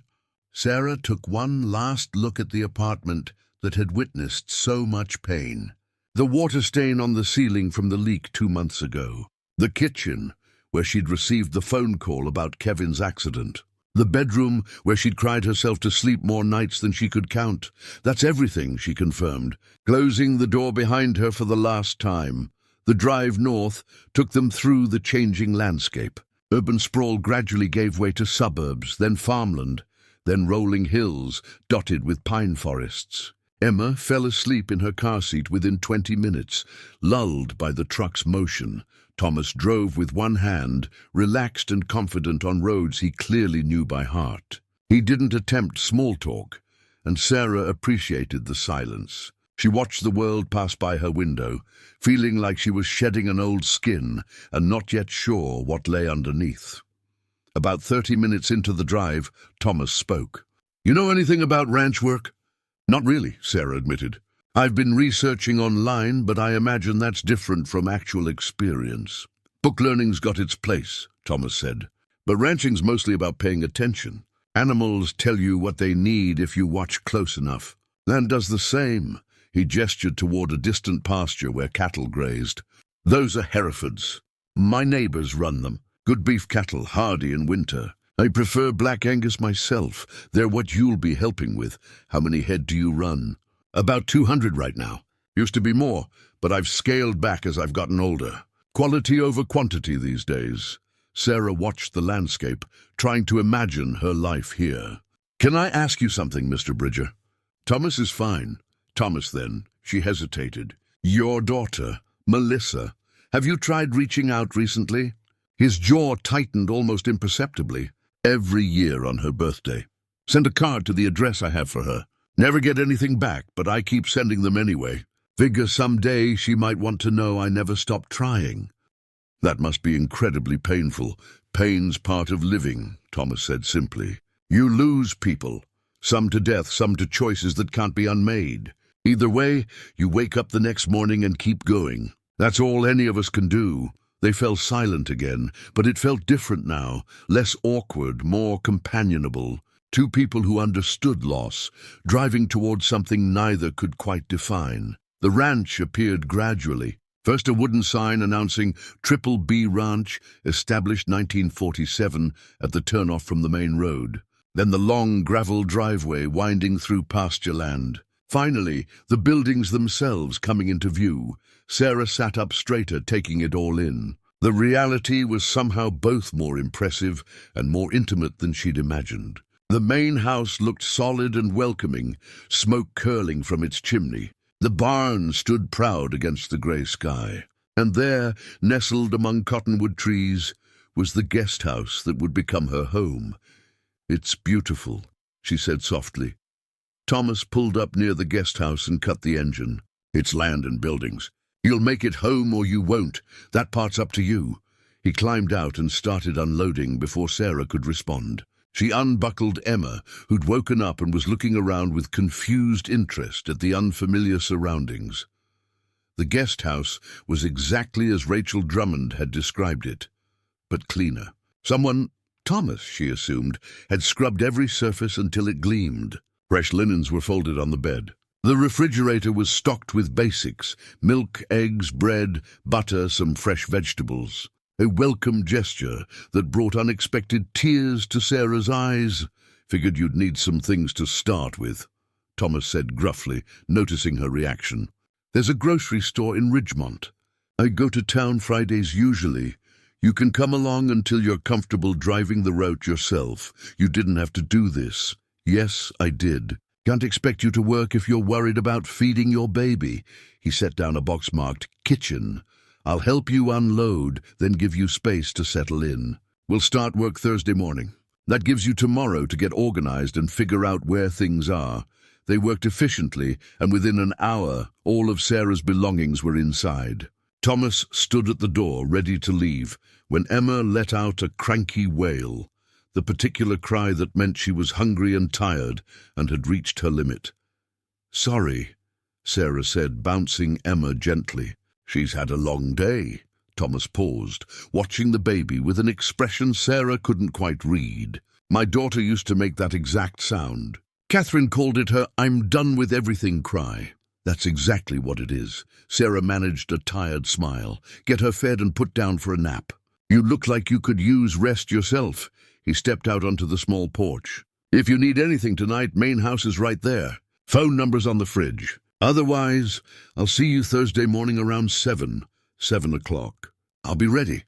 Sarah took one last look at the apartment that had witnessed so much pain. The water stain on the ceiling from the leak 2 months ago. The kitchen, where she'd received the phone call about Kevin's accident. The bedroom, where she'd cried herself to sleep more nights than she could count. "That's everything," she confirmed, closing the door behind her for the last time. The drive north took them through the changing landscape. Urban sprawl gradually gave way to suburbs, then farmland, then rolling hills dotted with pine forests. Emma fell asleep in her car seat within 20 minutes, lulled by the truck's motion. Thomas drove with one hand, relaxed and confident on roads he clearly knew by heart. He didn't attempt small talk, and Sarah appreciated the silence. She watched the world pass by her window, feeling like she was shedding an old skin and not yet sure what lay underneath. About 30 minutes into the drive, Thomas spoke. "You know anything about ranch work?" "Not really," Sarah admitted. "I've been researching online, but I imagine that's different from actual experience." "Book learning's got its place," Thomas said. "But ranching's mostly about paying attention. Animals tell you what they need if you watch close enough. Land does the same." He gestured toward a distant pasture where cattle grazed. "Those are Herefords. My neighbors run them. Good beef cattle, hardy in winter. I prefer Black Angus myself. They're what you'll be helping with. How many head do you run?" "About 200 right now. Used to be more, but I've scaled back as I've gotten older. Quality over quantity these days." Sarah watched the landscape, trying to imagine her life here. "Can I ask you something, Mr. Bridger?" "Thomas is fine." "Thomas, then." She hesitated. "Your daughter, Melissa. Have you tried reaching out recently?" His jaw tightened almost imperceptibly. Every year on her birthday. Send a card to the address I have for her. Never get anything back, but I keep sending them anyway. Figure someday she might want to know I never stopped trying. That must be incredibly painful. Pain's part of living, Thomas said simply. You lose people. Some to death, some to choices that can't be unmade. Either way, you wake up the next morning and keep going. That's all any of us can do. They fell silent again, but it felt different now, less awkward, more companionable. Two people who understood loss, driving towards something neither could quite define. The ranch appeared gradually. First a wooden sign announcing Triple B Ranch, established 1947 at the turnoff from the main road. Then the long gravel driveway winding through pasture land. Finally, the buildings themselves coming into view. Sarah sat up straighter, taking it all in. The reality was somehow both more impressive and more intimate than she'd imagined. The main house looked solid and welcoming, smoke curling from its chimney. The barn stood proud against the grey sky. And there, nestled among cottonwood trees, was the guest house that would become her home. It's beautiful, she said softly. Thomas pulled up near the guest house and cut the engine. It's land and buildings. You'll make it home or you won't. That part's up to you. He climbed out and started unloading before Sarah could respond. She unbuckled Emma, who'd woken up and was looking around with confused interest at the unfamiliar surroundings. The guest house was exactly as Rachel Drummond had described it, but cleaner. Someone, Thomas, she assumed, had scrubbed every surface until it gleamed. Fresh linens were folded on the bed. The refrigerator was stocked with basics: milk, eggs, bread, butter, some fresh vegetables. A welcome gesture that brought unexpected tears to Sarah's eyes. Figured you'd need some things to start with, Thomas said gruffly, noticing her reaction. There's a grocery store in Ridgemont. I go to town Fridays usually. You can come along until you're comfortable driving the route yourself. You didn't have to do this. Yes, I did. Can't expect you to work if you're worried about feeding your baby. He set down a box marked kitchen. I'll help you unload, then give you space to settle in. We'll start work Thursday morning. That gives you tomorrow to get organized and figure out where things are. They worked efficiently, and within an hour, all of Sarah's belongings were inside. Thomas stood at the door, ready to leave, when Emma let out a cranky wail, the particular cry that meant she was hungry and tired and had reached her limit. Sorry, Sarah said, bouncing Emma gently. She's had a long day. Thomas paused, watching the baby with an expression Sarah couldn't quite read. My daughter used to make that exact sound. Catherine called it her "I'm done with everything" cry. That's exactly what it is. Sarah managed a tired smile. Get her fed and put down for a nap. You look like you could use rest yourself. He stepped out onto the small porch. If you need anything tonight, main house is right there. Phone number's on the fridge. Otherwise, I'll see you Thursday morning around 7 o'clock. I'll be ready.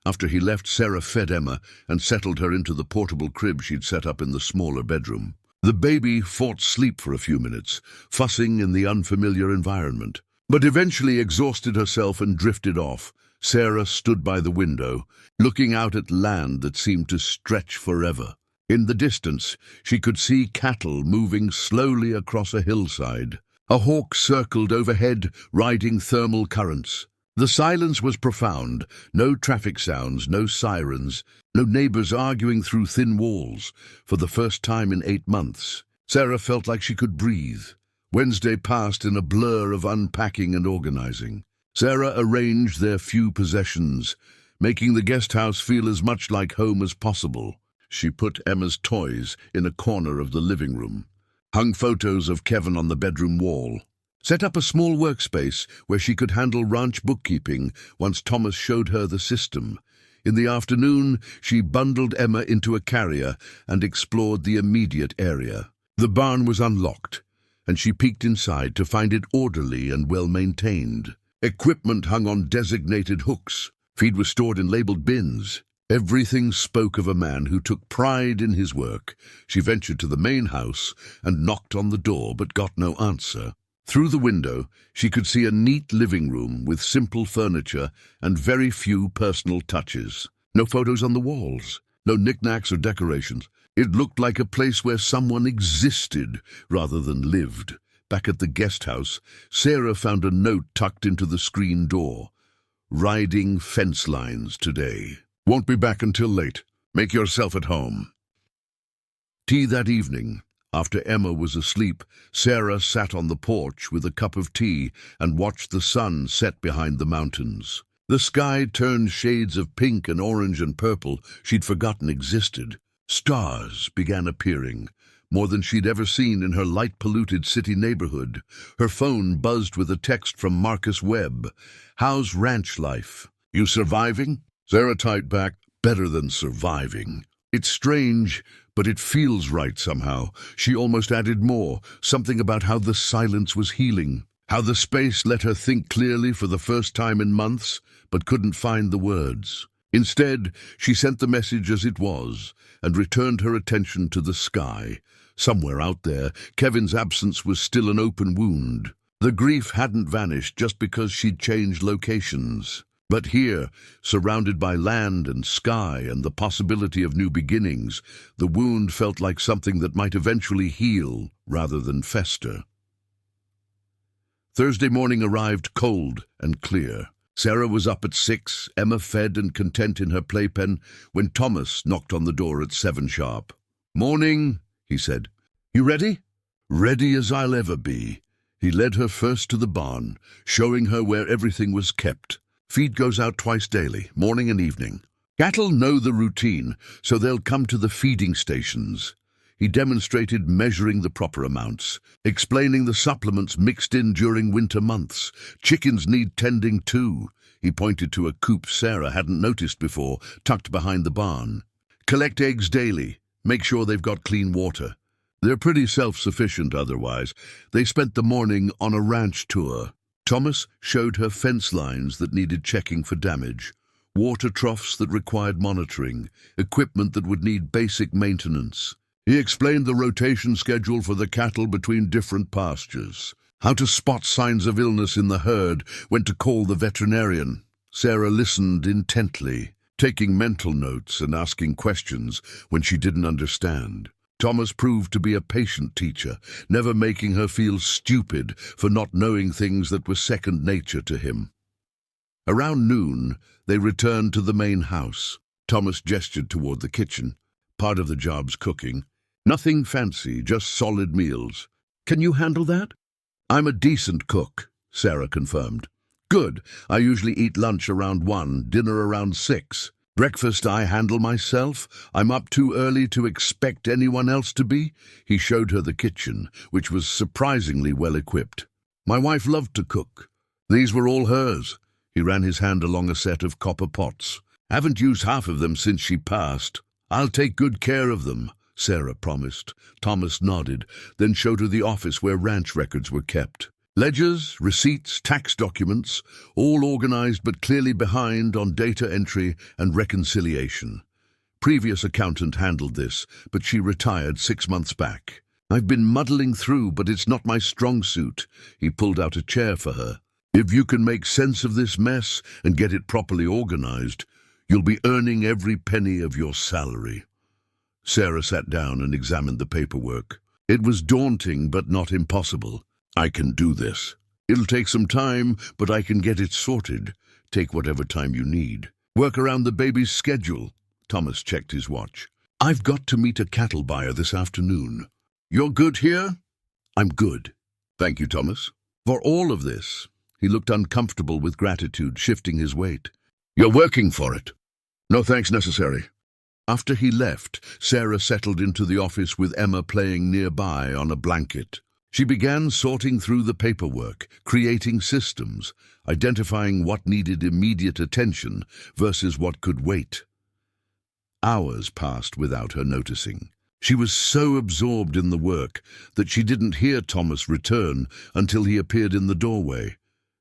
After he left, Sarah fed Emma and settled her into the portable crib she'd set up in the smaller bedroom. The baby fought sleep for a few minutes, fussing in the unfamiliar environment, but eventually exhausted herself and drifted off. Sarah stood by the window, looking out at land that seemed to stretch forever. In the distance, she could see cattle moving slowly across a hillside. A hawk circled overhead, riding thermal currents. The silence was profound. No traffic sounds, no sirens, no neighbors arguing through thin walls. For the first time in 8 months, Sarah felt like she could breathe. Wednesday passed in a blur of unpacking and organizing. Sarah arranged their few possessions, making the guest house feel as much like home as possible. She put Emma's toys in a corner of the living room, hung photos of Kevin on the bedroom wall, set up a small workspace where she could handle ranch bookkeeping once Thomas showed her the system. In the afternoon, she bundled Emma into a carrier and explored the immediate area. The barn was unlocked, and she peeked inside to find it orderly and well-maintained. Equipment hung on designated hooks. Feed was stored in labeled bins. Everything spoke of a man who took pride in his work. She ventured to the main house and knocked on the door but got no answer. Through the window, she could see a neat living room with simple furniture and very few personal touches. No photos on the walls, no knickknacks or decorations. It looked like a place where someone existed rather than lived. Back at the guest house, Sarah found a note tucked into the screen door. Riding fence lines today. Won't be back until late. Make yourself at home. Tea that evening. After Emma was asleep, Sarah sat on the porch with a cup of tea and watched the sun set behind the mountains. The sky turned shades of pink and orange and purple she'd forgotten existed. Stars began appearing, more than she'd ever seen in her light-polluted city neighborhood. Her phone buzzed with a text from Marcus Webb. "How's ranch life? You surviving?" Sarah typed back, "Better than surviving." It's strange, but it feels right somehow. She almost added more, something about how the silence was healing, how the space let her think clearly for the first time in months, but couldn't find the words. Instead, she sent the message as it was, and returned her attention to the sky. Somewhere out there, Kevin's absence was still an open wound. The grief hadn't vanished just because she'd changed locations. But here, surrounded by land and sky and the possibility of new beginnings, the wound felt like something that might eventually heal rather than fester. Thursday morning arrived cold and clear. Sarah was up at 6, Emma fed and content in her playpen, when Thomas knocked on the door at 7 sharp. "Morning," he said. "You ready?" "Ready as I'll ever be." He led her first to the barn, showing her where everything was kept. Feed goes out twice daily, morning and evening. Cattle know the routine, so they'll come to the feeding stations. He demonstrated measuring the proper amounts, explaining the supplements mixed in during winter months. Chickens need tending too. He pointed to a coop Sarah hadn't noticed before, tucked behind the barn. Collect eggs daily. Make sure they've got clean water. They're pretty self-sufficient otherwise. They spent the morning on a ranch tour. Thomas showed her fence lines that needed checking for damage, water troughs that required monitoring, equipment that would need basic maintenance. He explained the rotation schedule for the cattle between different pastures, how to spot signs of illness in the herd, when to call the veterinarian. Sarah listened intently, taking mental notes and asking questions when she didn't understand. Thomas proved to be a patient teacher, never making her feel stupid for not knowing things that were second nature to him. Around noon, they returned to the main house. Thomas gestured toward the kitchen. Part of the job's cooking. Nothing fancy, just solid meals. "Can you handle that?" "I'm a decent cook," Sarah confirmed. "Good. I usually eat lunch around 1, dinner around 6. Breakfast I handle myself. I'm up too early to expect anyone else to be." He showed her the kitchen, which was surprisingly well equipped. "My wife loved to cook. These were all hers." He ran his hand along a set of copper pots. "Haven't used half of them since she passed. I'll take good care of them," Sarah promised. Thomas nodded, then showed her the office where ranch records were kept. Ledgers, receipts, tax documents, all organized but clearly behind on data entry and reconciliation. Previous accountant handled this, but she retired 6 months back. "I've been muddling through, but it's not my strong suit." He pulled out a chair for her. "If you can make sense of this mess and get it properly organized, you'll be earning every penny of your salary." Sarah sat down and examined the paperwork. It was daunting, but not impossible. "I can do this. It'll take some time, but I can get it sorted. Take whatever time you need. Work around the baby's schedule." Thomas checked his watch. "I've got to meet a cattle buyer this afternoon." "You're good here?" "I'm good. Thank you, Thomas. For all of this." He looked uncomfortable with gratitude, shifting his weight. "You're working for it." "No thanks necessary." After he left, Sarah settled into the office with Emma playing nearby on a blanket. She began sorting through the paperwork, creating systems, identifying what needed immediate attention versus what could wait. Hours passed without her noticing. She was so absorbed in the work that she didn't hear Thomas return until he appeared in the doorway.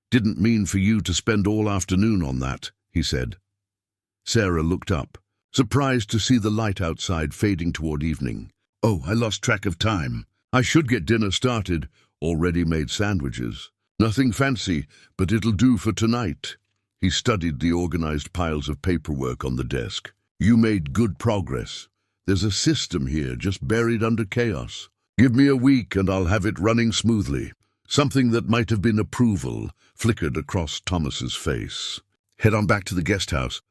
"Didn't mean for you to spend all afternoon on that," he said. Sarah looked up, surprised to see the light outside fading toward evening. "Oh, I lost track of time. I should get dinner started. Already made sandwiches. Nothing fancy, but it'll do for tonight." He studied the organized piles of paperwork on the desk. You made good progress. There's a system here just buried under chaos. Give me a week and I'll have it running smoothly. Something that might have been approval flickered across Thomas's face. Head on back to the guest house.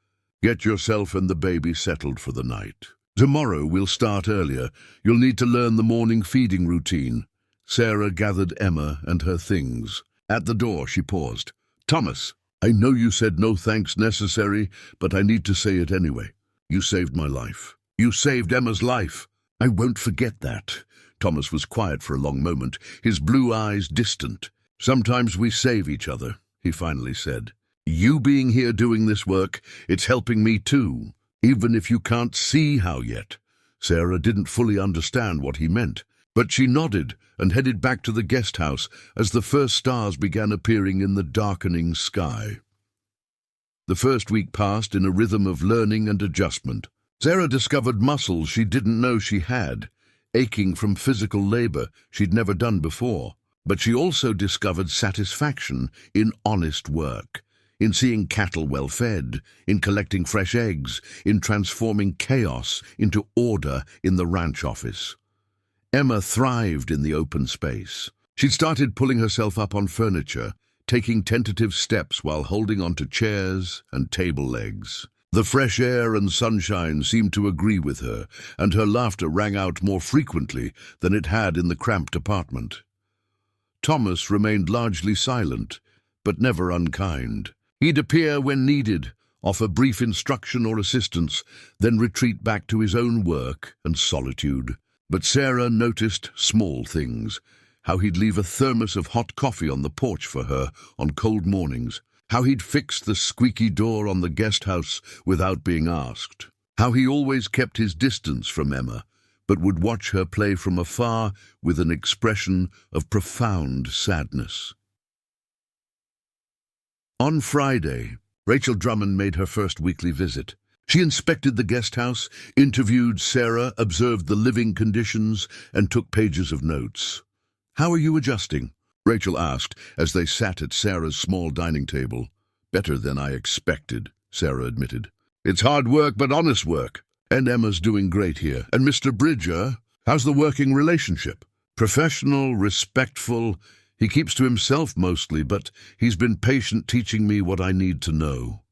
Get yourself and the baby settled for the night. Tomorrow we'll start earlier. You'll need to learn the morning feeding routine. Sarah gathered Emma and her things. At the door she paused. Thomas, I know you said no thanks necessary, but I need to say it anyway. You saved my life. You saved Emma's life. I won't forget that. Thomas was quiet for a long moment, his blue eyes distant. Sometimes we save each other, he finally said. You being here doing this work, it's helping me too, even if you can't see how yet. Sarah didn't fully understand what he meant, but she nodded and headed back to the guest house as the first stars began appearing in the darkening sky. The first week passed in a rhythm of learning and adjustment. Sarah discovered muscles she didn't know she had, aching from physical labor she'd never done before. But she also discovered satisfaction in honest work, in seeing cattle well fed, in collecting fresh eggs, in transforming chaos into order in the ranch office. Emma thrived in the open space. She'd started pulling herself up on furniture, taking tentative steps while holding onto chairs and table legs. The fresh air and sunshine seemed to agree with her, and her laughter rang out more frequently than it had in the cramped apartment. Thomas remained largely silent, but never unkind. He'd appear when needed, offer brief instruction or assistance, then retreat back to his own work and solitude. But Sarah noticed small things, how he'd leave a thermos of hot coffee on the porch for her on cold mornings, how he'd fixed the squeaky door on the guest house without being asked, how he always kept his distance from Emma, but would watch her play from afar with an expression of profound sadness. On Friday, Rachel Drummond made her first weekly visit. She inspected the guest house, interviewed Sarah, observed the living conditions, and took pages of notes. "How are you adjusting?" Rachel asked as they sat at Sarah's small dining table. "Better than I expected," Sarah admitted. "It's hard work, but honest work. And Emma's doing great here. And Mr. Bridger, how's the working relationship?" "Professional, respectful. He keeps to himself mostly, but he's been patient teaching me what I need to know."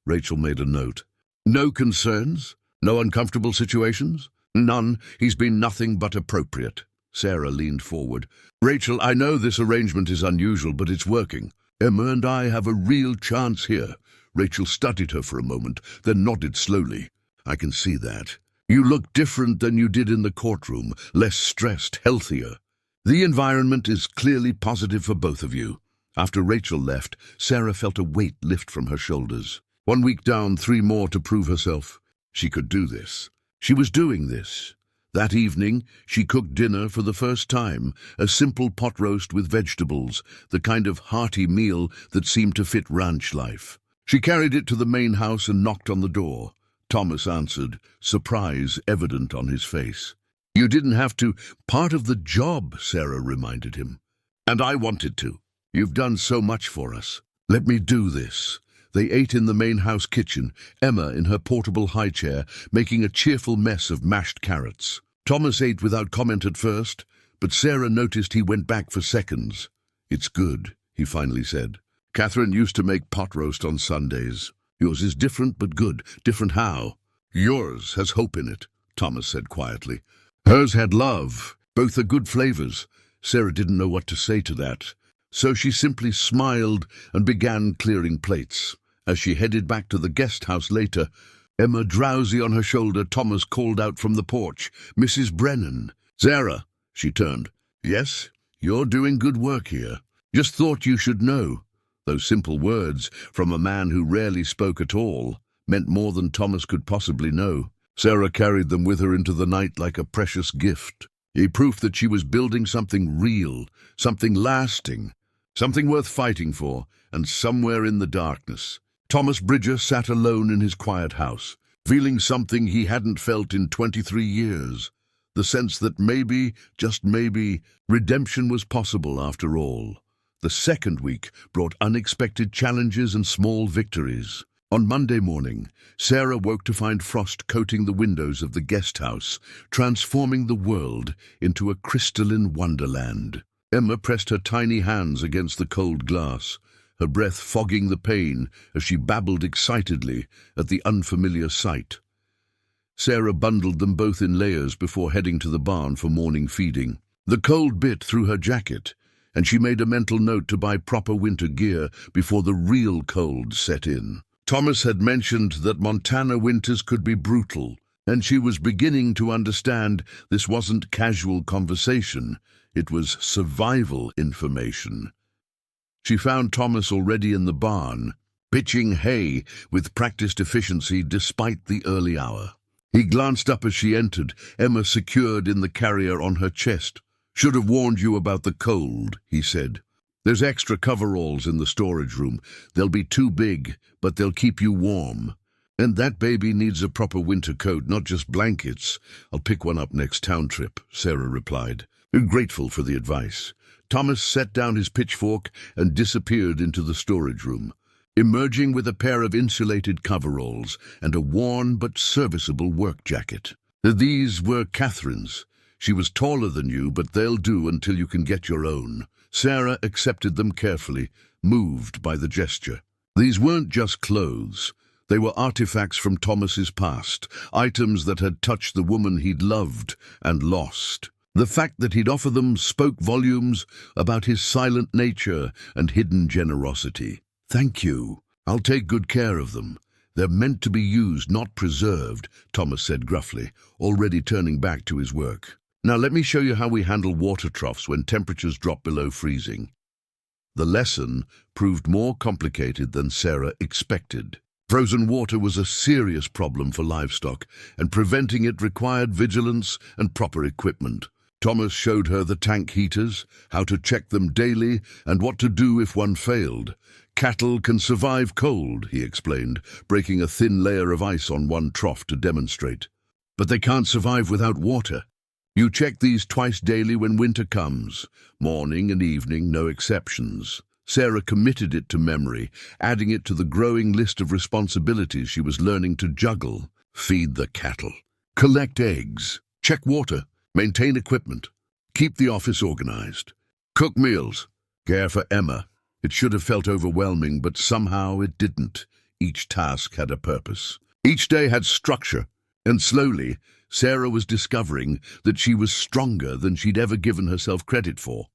Rachel made a note. "No concerns? No uncomfortable situations?" "None. He's been nothing but appropriate." Sarah leaned forward. "Rachel, I know this arrangement is unusual, but it's working. Emma and I have a real chance here." Rachel studied her for a moment, then nodded slowly. "I can see that. You look different than you did in the courtroom, less stressed, healthier. The environment is clearly positive for both of you." After Rachel left, Sarah felt a weight lift from her shoulders. 1 week down, 3 more to prove herself. She could do this. She was doing this. That evening, she cooked dinner for the first time, a simple pot roast with vegetables, the kind of hearty meal that seemed to fit ranch life. She carried it to the main house and knocked on the door. Thomas answered, surprise evident on his face. "You didn't have to. Part of the job," Sarah reminded him. "And I wanted to. You've done so much for us. Let me do this." They ate in the main house kitchen, Emma in her portable high chair, making a cheerful mess of mashed carrots. Thomas ate without comment at first, but Sarah noticed he went back for seconds. "It's good," he finally said. "Catherine used to make pot roast on Sundays. Yours is different but good. Different how?" "Yours has hope in it," Thomas said quietly. "Hers had love. Both are good flavors." Sarah didn't know what to say to that, so she simply smiled and began clearing plates. As she headed back to the guest house later, Emma drowsy on her shoulder, Thomas called out from the porch, "Mrs. Brennan." "Sarah," she turned. "Yes, you're doing good work here. Just thought you should know." Those simple words, from a man who rarely spoke at all, meant more than Thomas could possibly know. Sarah carried them with her into the night like a precious gift, a proof that she was building something real, something lasting, something worth fighting for, and somewhere in the darkness, Thomas Bridger sat alone in his quiet house, feeling something he hadn't felt in 23 years, the sense that maybe, just maybe, redemption was possible after all. The second week brought unexpected challenges and small victories. On Monday morning, Sarah woke to find frost coating the windows of the guest house, transforming the world into a crystalline wonderland. Emma pressed her tiny hands against the cold glass, her breath fogging the pain as she babbled excitedly at the unfamiliar sight. Sarah bundled them both in layers before heading to the barn for morning feeding. The cold bit through her jacket, and she made a mental note to buy proper winter gear before the real cold set in. Thomas had mentioned that Montana winters could be brutal, and she was beginning to understand this wasn't casual conversation, it was survival information. She found Thomas already in the barn, pitching hay with practiced efficiency despite the early hour. He glanced up as she entered, Emma secured in the carrier on her chest. "Should have warned you about the cold," he said. "There's extra coveralls in the storage room. They'll be too big, but they'll keep you warm. And that baby needs a proper winter coat, not just blankets. I'll pick one up next town trip," Sarah replied, grateful for the advice. Thomas set down his pitchfork and disappeared into the storage room, emerging with a pair of insulated coveralls and a worn but serviceable work jacket. "These were Catherine's. She was taller than you, but they'll do until you can get your own." Sarah accepted them carefully, moved by the gesture. These weren't just clothes. They were artifacts from Thomas's past, items that had touched the woman he'd loved and lost. The fact that he'd offer them spoke volumes about his silent nature and hidden generosity. "Thank you. I'll take good care of them. They're meant to be used, not preserved," Thomas said gruffly, already turning back to his work. "Now let me show you how we handle water troughs when temperatures drop below freezing." The lesson proved more complicated than Sarah expected. Frozen water was a serious problem for livestock, and preventing it required vigilance and proper equipment. Thomas showed her the tank heaters, how to check them daily, and what to do if one failed. "Cattle can survive cold," he explained, breaking a thin layer of ice on one trough to demonstrate. "But they can't survive without water. You check these twice daily when winter comes, morning and evening, no exceptions." Sarah committed it to memory, adding it to the growing list of responsibilities she was learning to juggle. Feed the cattle, collect eggs, check water, maintain equipment, keep the office organized, cook meals, care for Emma. It should have felt overwhelming, but somehow it didn't. Each task had a purpose. Each day had structure, and slowly, Sarah was discovering that she was stronger than she'd ever given herself credit for.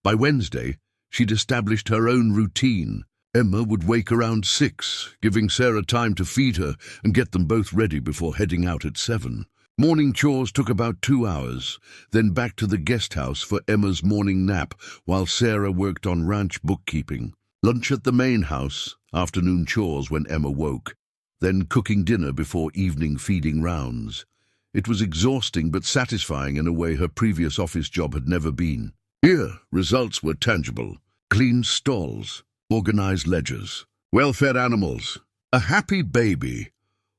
By Wednesday, she'd established her own routine. Emma would wake around 6, giving Sarah time to feed her and get them both ready before heading out at 7. Morning chores took about 2 hours, then back to the guest house for Emma's morning nap while Sarah worked on ranch bookkeeping. Lunch at the main house, afternoon chores when Emma woke, then cooking dinner before evening feeding rounds. It was exhausting but satisfying in a way her previous office job had never been. Here, results were tangible. Clean stalls, organized ledgers, well-fed animals, a happy baby.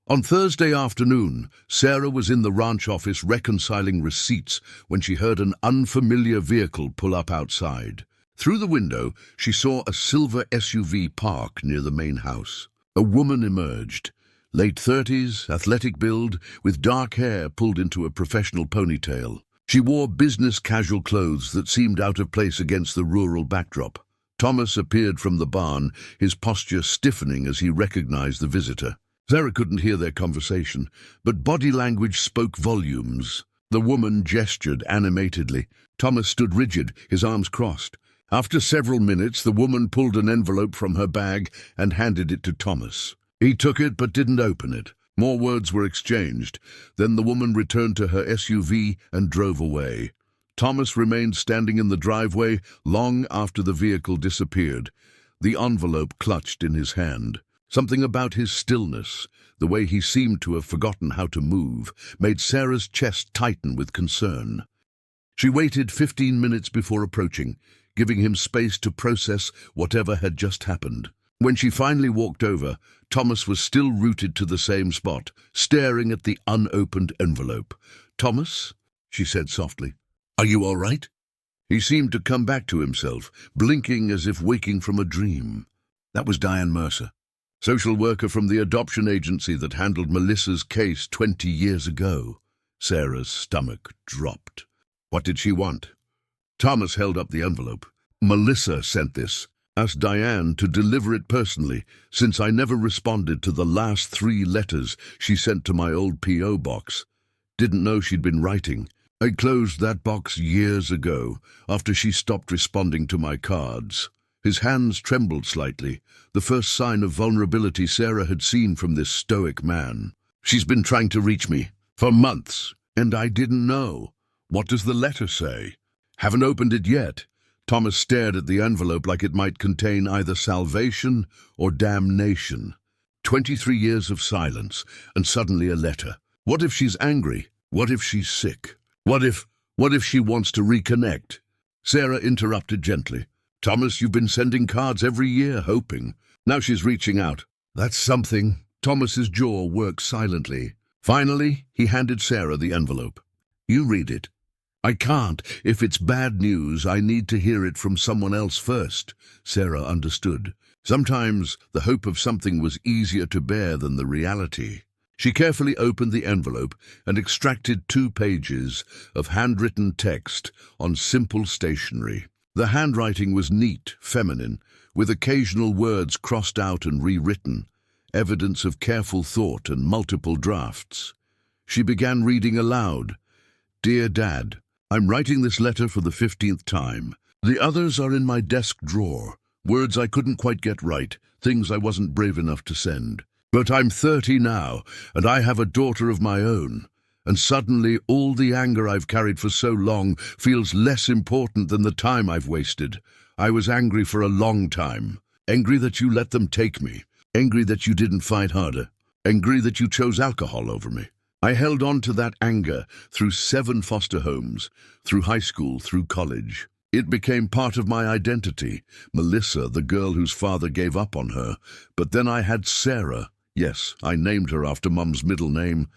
On Thursday afternoon, Sarah was in the ranch office reconciling receipts when she heard an unfamiliar vehicle pull up outside. Through the window, she saw a silver SUV park near the main house. A woman emerged, late 30s, athletic build, with dark hair pulled into a professional ponytail. She wore business casual clothes that seemed out of place against the rural backdrop. Thomas appeared from the barn, his posture stiffening as he recognized the visitor. Sarah couldn't hear their conversation, but body language spoke volumes. The woman gestured animatedly. Thomas stood rigid, his arms crossed. After several minutes, the woman pulled an envelope from her bag and handed it to Thomas. He took it but didn't open it. More words were exchanged. Then the woman returned to her SUV and drove away. Thomas remained standing in the driveway long after the vehicle disappeared, the envelope clutched in his hand. Something about his stillness, the way he seemed to have forgotten how to move, made Sarah's chest tighten with concern. She waited 15 minutes before approaching, giving him space to process whatever had just happened. When she finally walked over, Thomas was still rooted to the same spot, staring at the unopened envelope. "Thomas," she said softly, "are you all right?" He seemed to come back to himself, blinking as if waking from a dream. That was Diane Mercer, social worker from the adoption agency that handled Melissa's case 20 years ago. Sarah's stomach dropped. What did she want? Thomas held up the envelope. Melissa sent this. Asked Diane to deliver it personally, since I never responded to the last 3 letters she sent to my old P.O. box. Didn't know she'd been writing. I closed that box years ago, after she stopped responding to my cards. His hands trembled slightly, the first sign of vulnerability Sarah had seen from this stoic man. She's been trying to reach me for months, and I didn't know. What does the letter say? Haven't opened it yet. Thomas stared at the envelope like it might contain either salvation or damnation. 23 years of silence, and suddenly a letter. What if she's angry? What if she's sick? What if she wants to reconnect? Sarah interrupted gently. Thomas, you've been sending cards every year, hoping. Now she's reaching out. That's something. Thomas's jaw worked silently. Finally, he handed Sarah the envelope. You read it. I can't. If it's bad news, I need to hear it from someone else first. Sarah understood. Sometimes the hope of something was easier to bear than the reality. She carefully opened the envelope and extracted 2 pages of handwritten text on simple stationery. The handwriting was neat, feminine, with occasional words crossed out and rewritten, evidence of careful thought and multiple drafts. She began reading aloud. Dear Dad, I'm writing this letter for the 15th time. The others are in my desk drawer, words I couldn't quite get right, things I wasn't brave enough to send. But I'm 30 now, and I have a daughter of my own. And suddenly all the anger I've carried for so long feels less important than the time I've wasted. I was angry for a long time. Angry that you let them take me. Angry that you didn't fight harder. Angry that you chose alcohol over me. I held on to that anger through 7 foster homes, through high school, through college. It became part of my identity. Melissa, the girl whose father gave up on her. But then I had Sarah. Yes, I named her after Mum's middle name.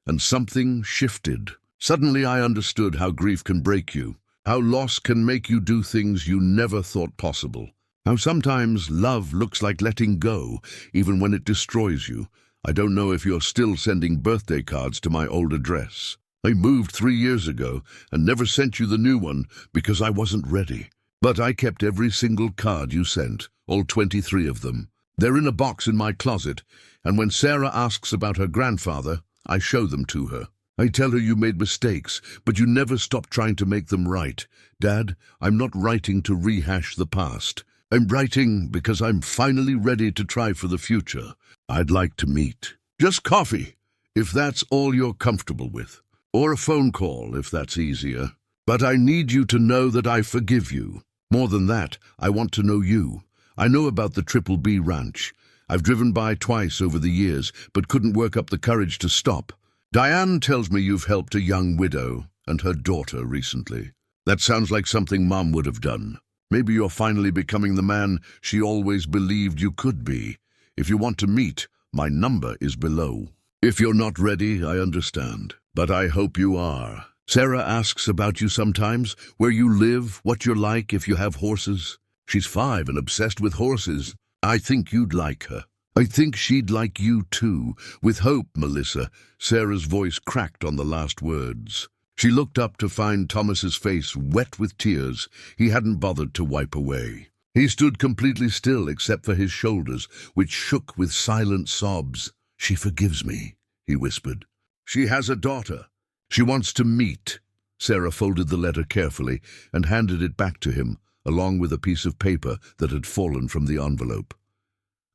And something shifted. Suddenly I understood how grief can break you, how loss can make you do things you never thought possible, how sometimes love looks like letting go, even when it destroys you. I don't know if you're still sending birthday cards to my old address. I moved 3 years ago and never sent you the new one because I wasn't ready. But I kept every single card you sent, all 23 of them. They're in a box in my closet, and when Sarah asks about her grandfather, I show them to her. I tell her you made mistakes, but you never stop trying to make them right. Dad, I'm not writing to rehash the past. I'm writing because I'm finally ready to try for the future. I'd like to meet. Just coffee, if that's all you're comfortable with. Or a phone call, if that's easier. But I need you to know that I forgive you. More than that, I want to know you. I know about the Triple B Ranch. I've driven by twice over the years, but couldn't work up the courage to stop. Diane tells me you've helped a young widow and her daughter recently. That sounds like something Mom would have done. Maybe you're finally becoming the man she always believed you could be. If you want to meet, my number is below. If you're not ready, I understand, but I hope you are. Sarah asks about you sometimes, where you live, what you're like, if you have horses. She's 5 and obsessed with horses. I think you'd like her. I think she'd like you too. With hope, Melissa. Sarah's voice cracked on the last words. She looked up to find Thomas's face wet with tears he hadn't bothered to wipe away. He stood completely still except for his shoulders, which shook with silent sobs. She forgives me, he whispered. She has a daughter. She wants to meet. Sarah folded the letter carefully and handed it back to him, along with a piece of paper that had fallen from the envelope.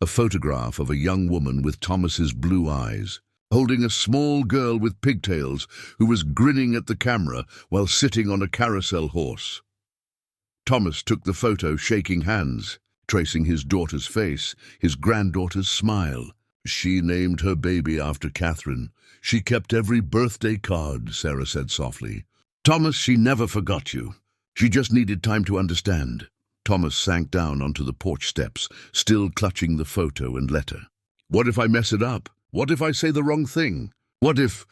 A photograph of a young woman with Thomas's blue eyes, holding a small girl with pigtails who was grinning at the camera while sitting on a carousel horse. Thomas took the photo, shaking hands, tracing his daughter's face, his granddaughter's smile. She named her baby after Catherine. She kept every birthday card, Sarah said softly. Thomas, she never forgot you. She just needed time to understand. Thomas sank down onto the porch steps, still clutching the photo and letter. What if I mess it up? What if I say the wrong thing? What if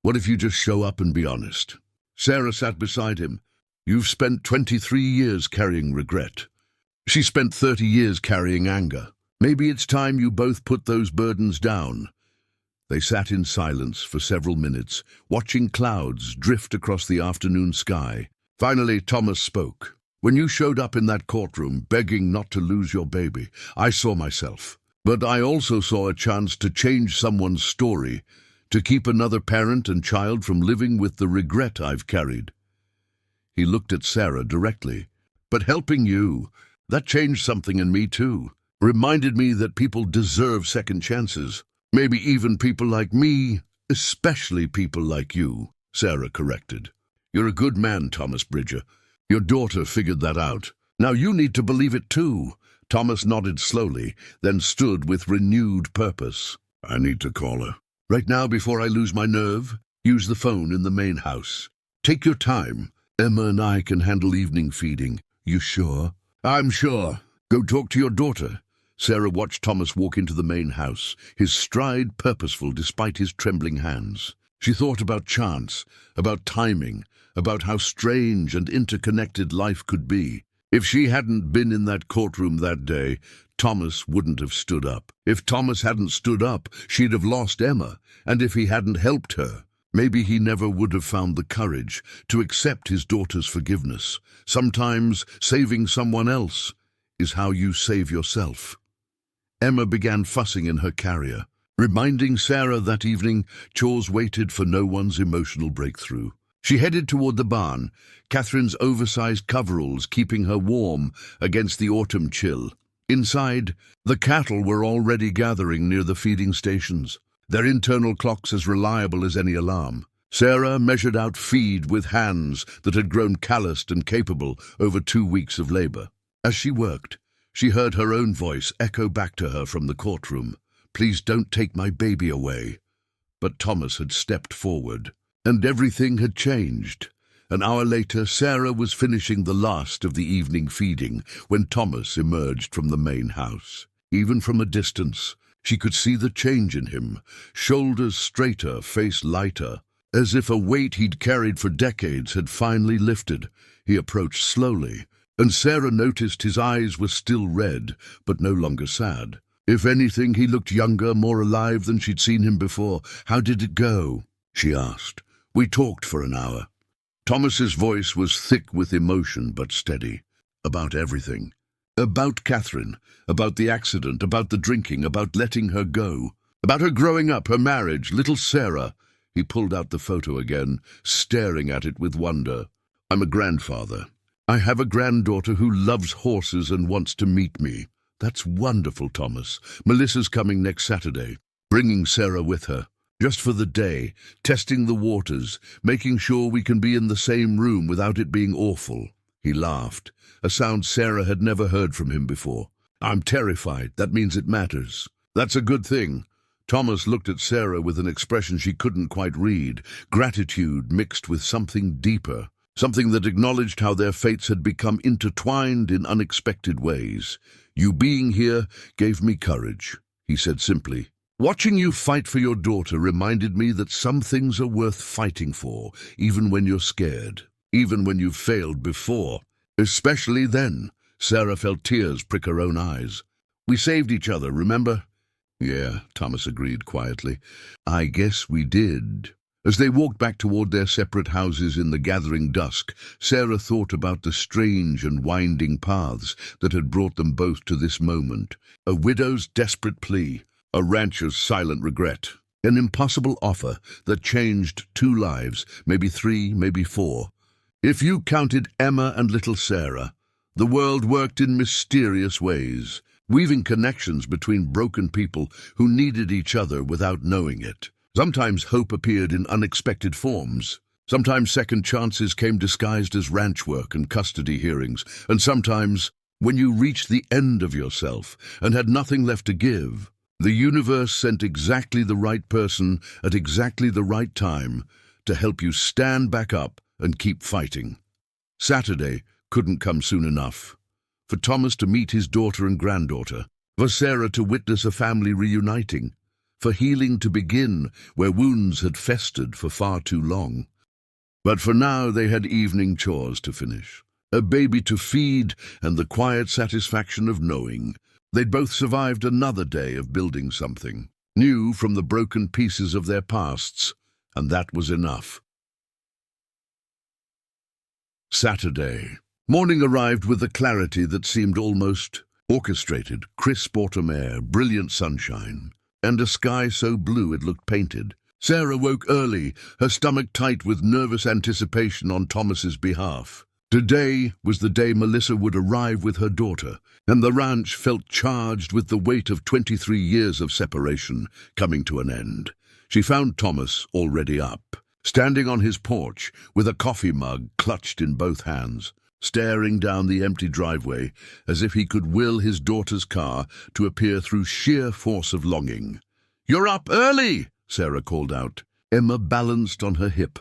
you just show up and be honest? Sarah sat beside him. You've spent 23 years carrying regret. She spent 30 years carrying anger. Maybe it's time you both put those burdens down. They sat in silence for several minutes, watching clouds drift across the afternoon sky. Finally, Thomas spoke. When you showed up in that courtroom, begging not to lose your baby, I saw myself. But I also saw a chance to change someone's story, to keep another parent and child from living with the regret I've carried. He looked at Sarah directly. But helping you, that changed something in me too. Reminded me that people deserve second chances. Maybe even people like me, especially people like you, Sarah corrected. You're a good man, Thomas Bridger. Your daughter figured that out. Now you need to believe it too. Thomas nodded slowly, then stood with renewed purpose. I need to call her. Right now, before I lose my nerve, use the phone in the main house. Take your time. Emma and I can handle evening feeding. You sure? I'm sure. Go talk to your daughter. Sarah watched Thomas walk into the main house, his stride purposeful despite his trembling hands. She thought about chance, about timing, about how strange and interconnected life could be. If she hadn't been in that courtroom that day, Thomas wouldn't have stood up. If Thomas hadn't stood up, she'd have lost Emma. And if he hadn't helped her, maybe he never would have found the courage to accept his daughter's forgiveness. Sometimes saving someone else is how you save yourself. Emma began fussing in her carrier, reminding Sarah that evening chores waited for no one's emotional breakthrough. She headed toward the barn, Catherine's oversized coveralls keeping her warm against the autumn chill. Inside, the cattle were already gathering near the feeding stations, their internal clocks as reliable as any alarm. Sarah measured out feed with hands that had grown calloused and capable over 2 weeks of labor. As she worked, she heard her own voice echo back to her from the courtroom. Please don't take my baby away. But Thomas had stepped forward, and everything had changed. An hour later, Sarah was finishing the last of the evening feeding when Thomas emerged from the main house. Even from a distance, she could see the change in him, shoulders straighter, face lighter, as if a weight he'd carried for decades had finally lifted. He approached slowly, and Sarah noticed his eyes were still red, but no longer sad. If anything, he looked younger, more alive than she'd seen him before. How did it go? She asked. We talked for an hour. Thomas's voice was thick with emotion, but steady. About everything. About Catherine, about the accident, about the drinking, about letting her go, about her growing up, her marriage, little Sarah. He pulled out the photo again, staring at it with wonder. I'm a grandfather. I have a granddaughter who loves horses and wants to meet me. That's wonderful, Thomas. Melissa's coming next Saturday, bringing Sarah with her. Just for the day, testing the waters, making sure we can be in the same room without it being awful. He laughed, a sound Sarah had never heard from him before. I'm terrified. That means it matters. That's a good thing. Thomas looked at Sarah with an expression she couldn't quite read, gratitude mixed with something deeper. Something that acknowledged how their fates had become intertwined in unexpected ways. You being here gave me courage, he said simply. Watching you fight for your daughter reminded me that some things are worth fighting for, even when you're scared, even when you've failed before. Especially then. Sarah felt tears prick her own eyes. We saved each other, remember? Yeah, Thomas agreed quietly. I guess we did. As they walked back toward their separate houses in the gathering dusk, Sarah thought about the strange and winding paths that had brought them both to this moment. A widow's desperate plea, a rancher's silent regret, an impossible offer that changed 2 lives, maybe 3, maybe 4. If you counted Emma and little Sarah, the world worked in mysterious ways, weaving connections between broken people who needed each other without knowing it. Sometimes hope appeared in unexpected forms. Sometimes second chances came disguised as ranch work and custody hearings. And sometimes, when you reached the end of yourself and had nothing left to give, the universe sent exactly the right person at exactly the right time to help you stand back up and keep fighting. Saturday couldn't come soon enough. For Thomas to meet his daughter and granddaughter, for Sarah to witness a family reuniting, for healing to begin where wounds had festered for far too long. But for now they had evening chores to finish, a baby to feed, and the quiet satisfaction of knowing they'd both survived another day of building something new from the broken pieces of their pasts, and that was enough. Saturday. Morning arrived with a clarity that seemed almost orchestrated, crisp autumn air, brilliant sunshine, and a sky so blue it looked painted. Sarah woke early, her stomach tight with nervous anticipation on Thomas's behalf. Today was the day Melissa would arrive with her daughter, and the ranch felt charged with the weight of 23 years of separation coming to an end. She found Thomas already up, standing on his porch with a coffee mug clutched in both hands, staring down the empty driveway as if he could will his daughter's car to appear through sheer force of longing. "You're up early!" Sarah called out. Emma balanced on her hip.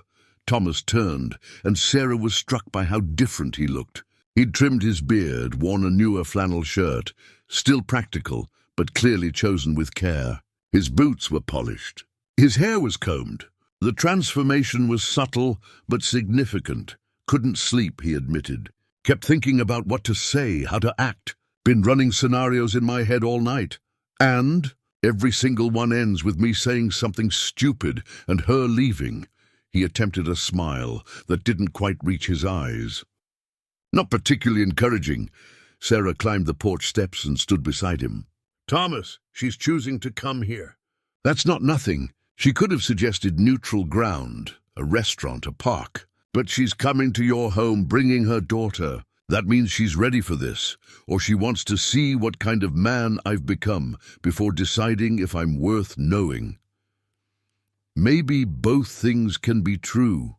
Thomas turned, and Sarah was struck by how different he looked. He'd trimmed his beard, worn a newer flannel shirt, still practical, but clearly chosen with care. His boots were polished. His hair was combed. The transformation was subtle, but significant. Couldn't sleep, he admitted. Kept thinking about what to say, how to act. Been running scenarios in my head all night. And every single one ends with me saying something stupid and her leaving. He attempted a smile that didn't quite reach his eyes. Not particularly encouraging. Sarah climbed the porch steps and stood beside him. "Thomas, she's choosing to come here." "That's not nothing." She could have suggested neutral ground, a restaurant, a park. "But she's coming to your home bringing her daughter. That means she's ready for this, or she wants to see what kind of man I've become before deciding if I'm worth knowing." "Maybe both things can be true,"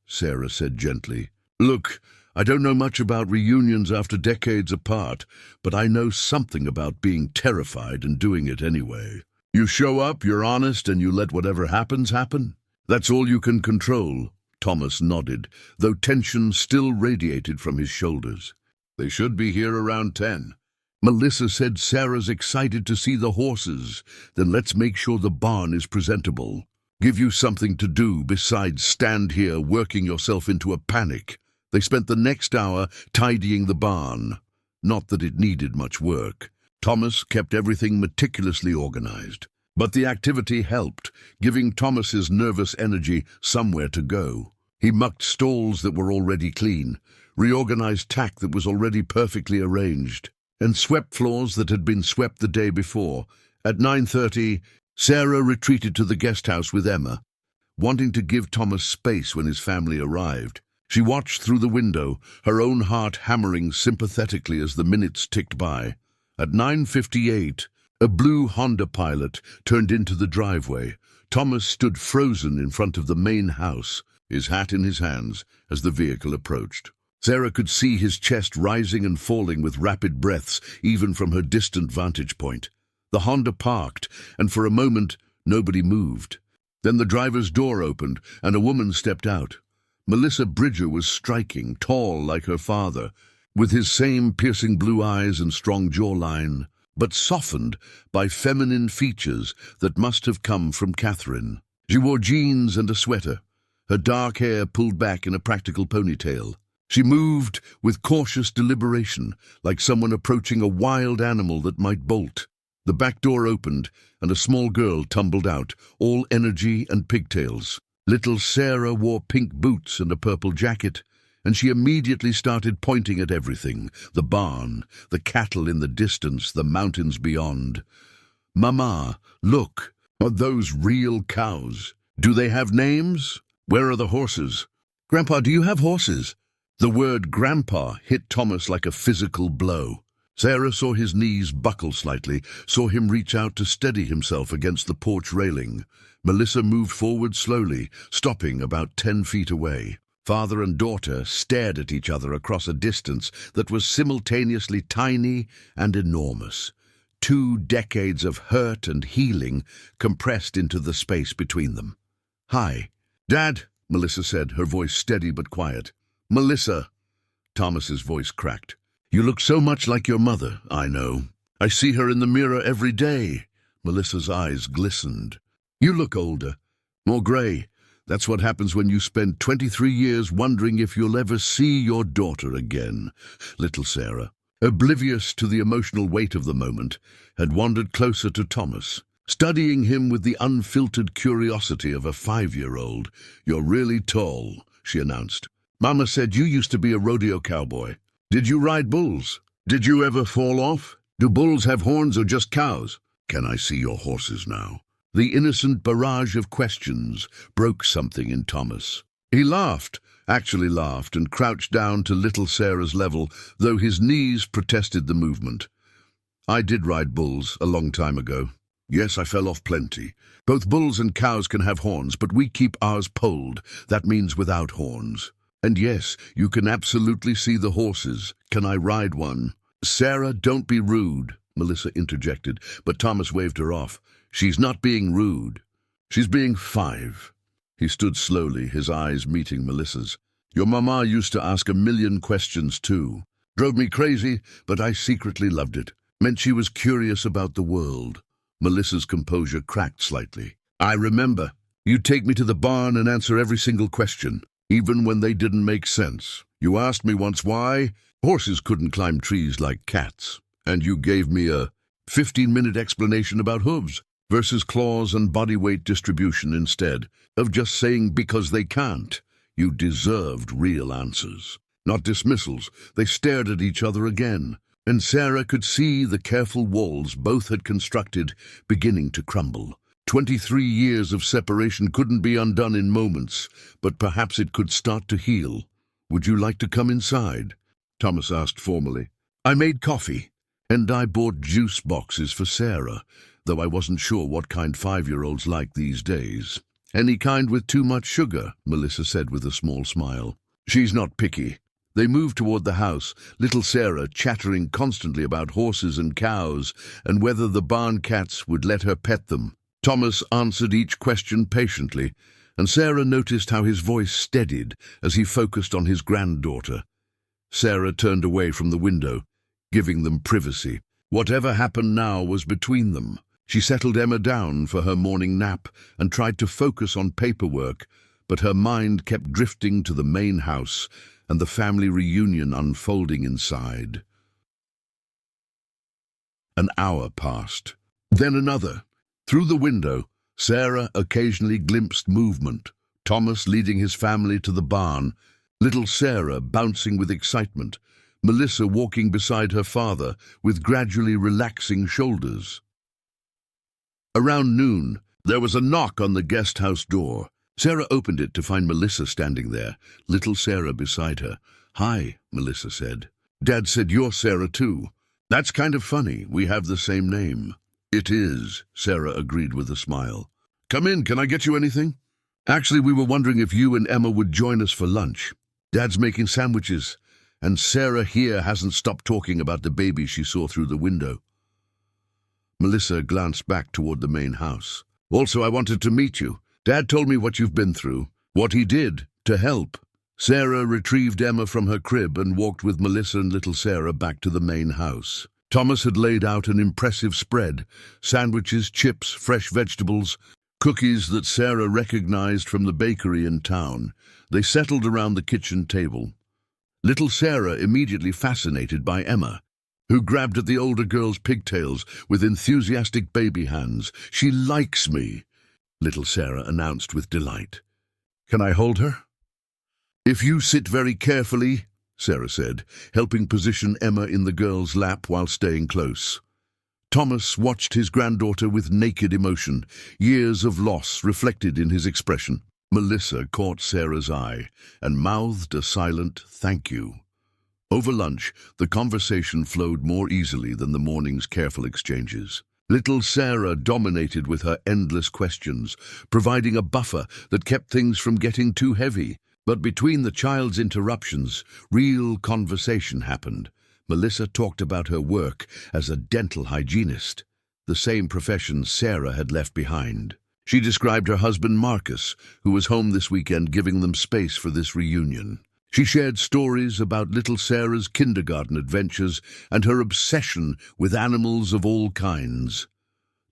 Sarah said gently. "Look, I don't know much about reunions after decades apart, but I know something about being terrified and doing it anyway. You show up, you're honest, and you let whatever happens happen. That's all you can control." Thomas nodded, though tension still radiated from his shoulders. "They should be here around 10. Melissa said Sarah's excited to see the horses. Then let's make sure the barn is presentable. Give you something to do besides stand here working yourself into a panic." They spent the next hour tidying the barn. Not that it needed much work. Thomas kept everything meticulously organized. But the activity helped, giving Thomas's nervous energy somewhere to go. He mucked stalls that were already clean, reorganized tack that was already perfectly arranged, and swept floors that had been swept the day before. At 9:30, Sarah retreated to the guest house with Emma, wanting to give Thomas space when his family arrived. She watched through the window, her own heart hammering sympathetically as the minutes ticked by. At 9:58, a blue Honda Pilot turned into the driveway. Thomas stood frozen in front of the main house, his hat in his hands, as the vehicle approached. Sarah could see his chest rising and falling with rapid breaths, even from her distant vantage point. The Honda parked, and for a moment, nobody moved. Then the driver's door opened, and a woman stepped out. Melissa Bridger was striking, tall like her father, with his same piercing blue eyes and strong jawline, but softened by feminine features that must have come from Catherine. She wore jeans and a sweater, her dark hair pulled back in a practical ponytail. She moved with cautious deliberation, like someone approaching a wild animal that might bolt. The back door opened, and a small girl tumbled out, all energy and pigtails. Little Sarah wore pink boots and a purple jacket, and she immediately started pointing at everything, the barn, the cattle in the distance, the mountains beyond. "Mama, look, are those real cows? Do they have names? Where are the horses? Grandpa, do you have horses?" The word grandpa hit Thomas like a physical blow. Sarah saw his knees buckle slightly, saw him reach out to steady himself against the porch railing. Melissa moved forward slowly, stopping about 10 feet away. Father and daughter stared at each other across a distance that was simultaneously tiny and enormous. 2 decades of hurt and healing compressed into the space between them. "Hi." "Dad," Melissa said, her voice steady but quiet. "Melissa." Thomas's voice cracked. "You look so much like your mother." "I know. I see her in the mirror every day." Melissa's eyes glistened. "You look older, more gray. That's what happens when you spend 23 years wondering if you'll ever see your daughter again. Little Sarah, oblivious to the emotional weight of the moment, had wandered closer to Thomas, studying him with the unfiltered curiosity of a 5-year-old. "You're really tall," she announced. "Mama said you used to be a rodeo cowboy. Did you ride bulls? Did you ever fall off? Do bulls have horns or just cows? Can I see your horses now?" The innocent barrage of questions broke something in Thomas. He actually laughed, and crouched down to little Sarah's level, though his knees protested the movement. "I did ride bulls a long time ago. Yes, I fell off plenty. Both bulls and cows can have horns, but we keep ours polled. That means without horns. And yes, you can absolutely see the horses. Can I ride one?" "Sarah, don't be rude," Melissa interjected, but Thomas waved her off. "She's not being rude. She's being 5. He stood slowly, his eyes meeting Melissa's. "Your mama used to ask a million questions too. Drove me crazy, but I secretly loved it. Meant she was curious about the world." Melissa's composure cracked slightly. "I remember. You'd take me to the barn and answer every single question, even when they didn't make sense. You asked me once why horses couldn't climb trees like cats, and you gave me a 15-minute explanation about hooves versus claws and body weight distribution instead of just saying because they can't. You deserved real answers, not dismissals." They stared at each other again, and Sarah could see the careful walls both had constructed beginning to crumble. 23 years of separation couldn't be undone in moments, but perhaps it could start to heal. "Would you like to come inside?" Thomas asked formally. "I made coffee, and I bought juice boxes for Sarah, though I wasn't sure what kind 5-year-olds like these days." "Any kind with too much sugar," Melissa said with a small smile. "She's not picky." They moved toward the house, little Sarah chattering constantly about horses and cows and whether the barn cats would let her pet them. Thomas answered each question patiently, and Sarah noticed how his voice steadied as he focused on his granddaughter. Sarah turned away from the window, giving them privacy. Whatever happened now was between them. She settled Emma down for her morning nap and tried to focus on paperwork, but her mind kept drifting to the main house and the family reunion unfolding inside. An hour passed, then another. Through the window, Sarah occasionally glimpsed movement, Thomas leading his family to the barn, little Sarah bouncing with excitement, Melissa walking beside her father with gradually relaxing shoulders. Around noon, there was a knock on the guest house door. Sarah opened it to find Melissa standing there, little Sarah beside her. "Hi," Melissa said. "Dad said you're Sarah too. That's kind of funny, we have the same name." "It is," Sarah agreed with a smile. "Come in, can I get you anything?" "Actually, we were wondering if you and Emma would join us for lunch. Dad's making sandwiches, and Sarah here hasn't stopped talking about the baby she saw through the window." Melissa glanced back toward the main house. "Also, I wanted to meet you. Dad told me what you've been through, what he did to help." Sarah retrieved Emma from her crib and walked with Melissa and little Sarah back to the main house. Thomas had laid out an impressive spread: sandwiches, chips, fresh vegetables, cookies that Sarah recognized from the bakery in town. They settled around the kitchen table. Little Sarah immediately fascinated by Emma, who grabbed at the older girl's pigtails with enthusiastic baby hands. "She likes me," little Sarah announced with delight. "Can I hold her?" "If you sit very carefully," Sarah said, helping position Emma in the girl's lap while staying close. Thomas watched his granddaughter with naked emotion, years of loss reflected in his expression. Melissa caught Sarah's eye and mouthed a silent "thank you." Over lunch, the conversation flowed more easily than the morning's careful exchanges. Little Sarah dominated with her endless questions, providing a buffer that kept things from getting too heavy. But between the child's interruptions, real conversation happened. Melissa talked about her work as a dental hygienist, the same profession Sarah had left behind. She described her husband Marcus, who was home this weekend, giving them space for this reunion. She shared stories about little Sarah's kindergarten adventures and her obsession with animals of all kinds.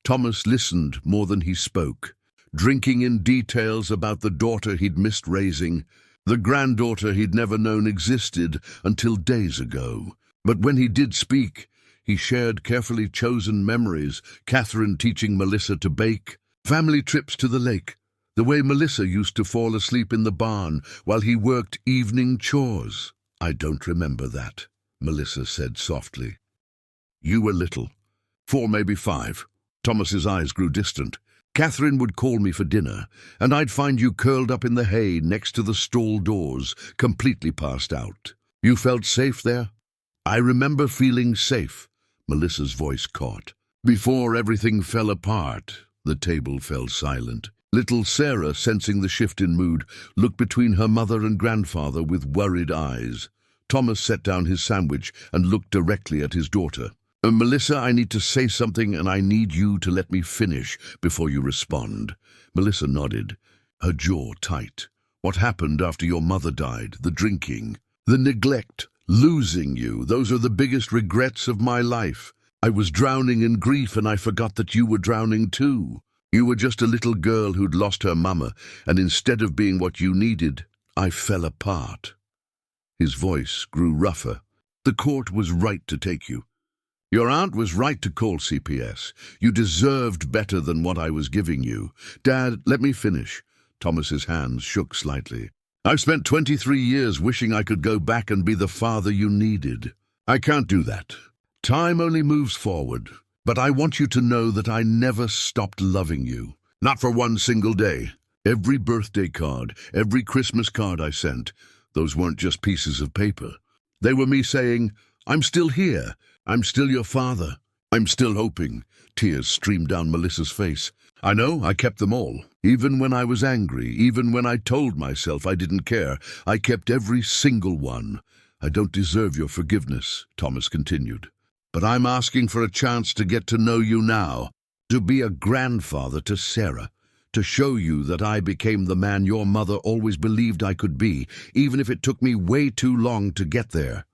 Thomas listened more than he spoke, drinking in details about the daughter he'd missed raising, the granddaughter he'd never known existed until days ago. But when he did speak, he shared carefully chosen memories, Catherine teaching Melissa to bake, family trips to the lake, the way Melissa used to fall asleep in the barn while he worked evening chores. "I don't remember that," Melissa said softly. "You were little. 4, maybe 5. Thomas's eyes grew distant. "Catherine would call me for dinner, and I'd find you curled up in the hay next to the stall doors, completely passed out. You felt safe there?" "I remember feeling safe," Melissa's voice caught. "Before everything fell apart." The table fell silent. Little Sarah, sensing the shift in mood, looked between her mother and grandfather with worried eyes. Thomas set down his sandwich and looked directly at his daughter. "Melissa, I need to say something, and I need you to let me finish before you respond." Melissa nodded, her jaw tight. "What happened after your mother died? The drinking, the neglect, losing you, those are the biggest regrets of my life. I was drowning in grief, and I forgot that you were drowning too. You were just a little girl who'd lost her mama, and instead of being what you needed, I fell apart." His voice grew rougher. "The court was right to take you. Your aunt was right to call CPS. You deserved better than what I was giving you. Dad, let me finish." Thomas's hands shook slightly. "I've spent 23 years wishing I could go back and be the father you needed. I can't do that. Time only moves forward. But I want you to know that I never stopped loving you. Not for one single day. Every birthday card, every Christmas card I sent, those weren't just pieces of paper. They were me saying, 'I'm still here. I'm still your father. I'm still hoping.'" Tears streamed down Melissa's face. "I know, I kept them all. Even when I was angry, even when I told myself I didn't care, I kept every single one. I don't deserve your forgiveness," Thomas continued. "But I'm asking for a chance to get to know you now, to be a grandfather to Sarah, to show you that I became the man your mother always believed I could be, even if it took me way too long to get there."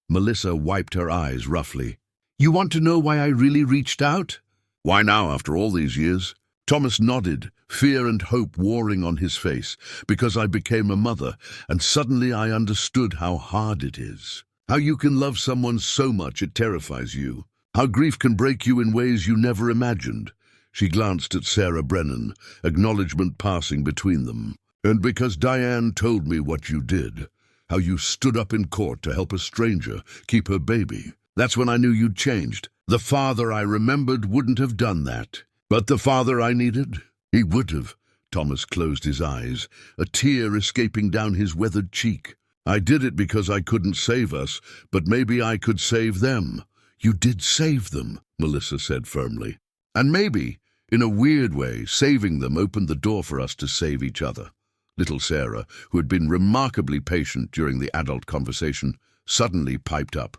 Melissa wiped her eyes roughly. "You want to know why I really reached out?" "Why now, after all these years?" Thomas nodded, fear and hope warring on his face. "Because I became a mother, and suddenly I understood how hard it is. How you can love someone so much it terrifies you. How grief can break you in ways you never imagined." She glanced at Sarah Brennan, acknowledgement passing between them. "And because Diane told me what you did, how you stood up in court to help a stranger keep her baby. That's when I knew you'd changed. The father I remembered wouldn't have done that. But the father I needed, he would have." Thomas closed his eyes, a tear escaping down his weathered cheek. "I did it because I couldn't save us, but maybe I could save them." "You did save them," Melissa said firmly. "And maybe, in a weird way, saving them opened the door for us to save each other." Little Sarah, who had been remarkably patient during the adult conversation, suddenly piped up.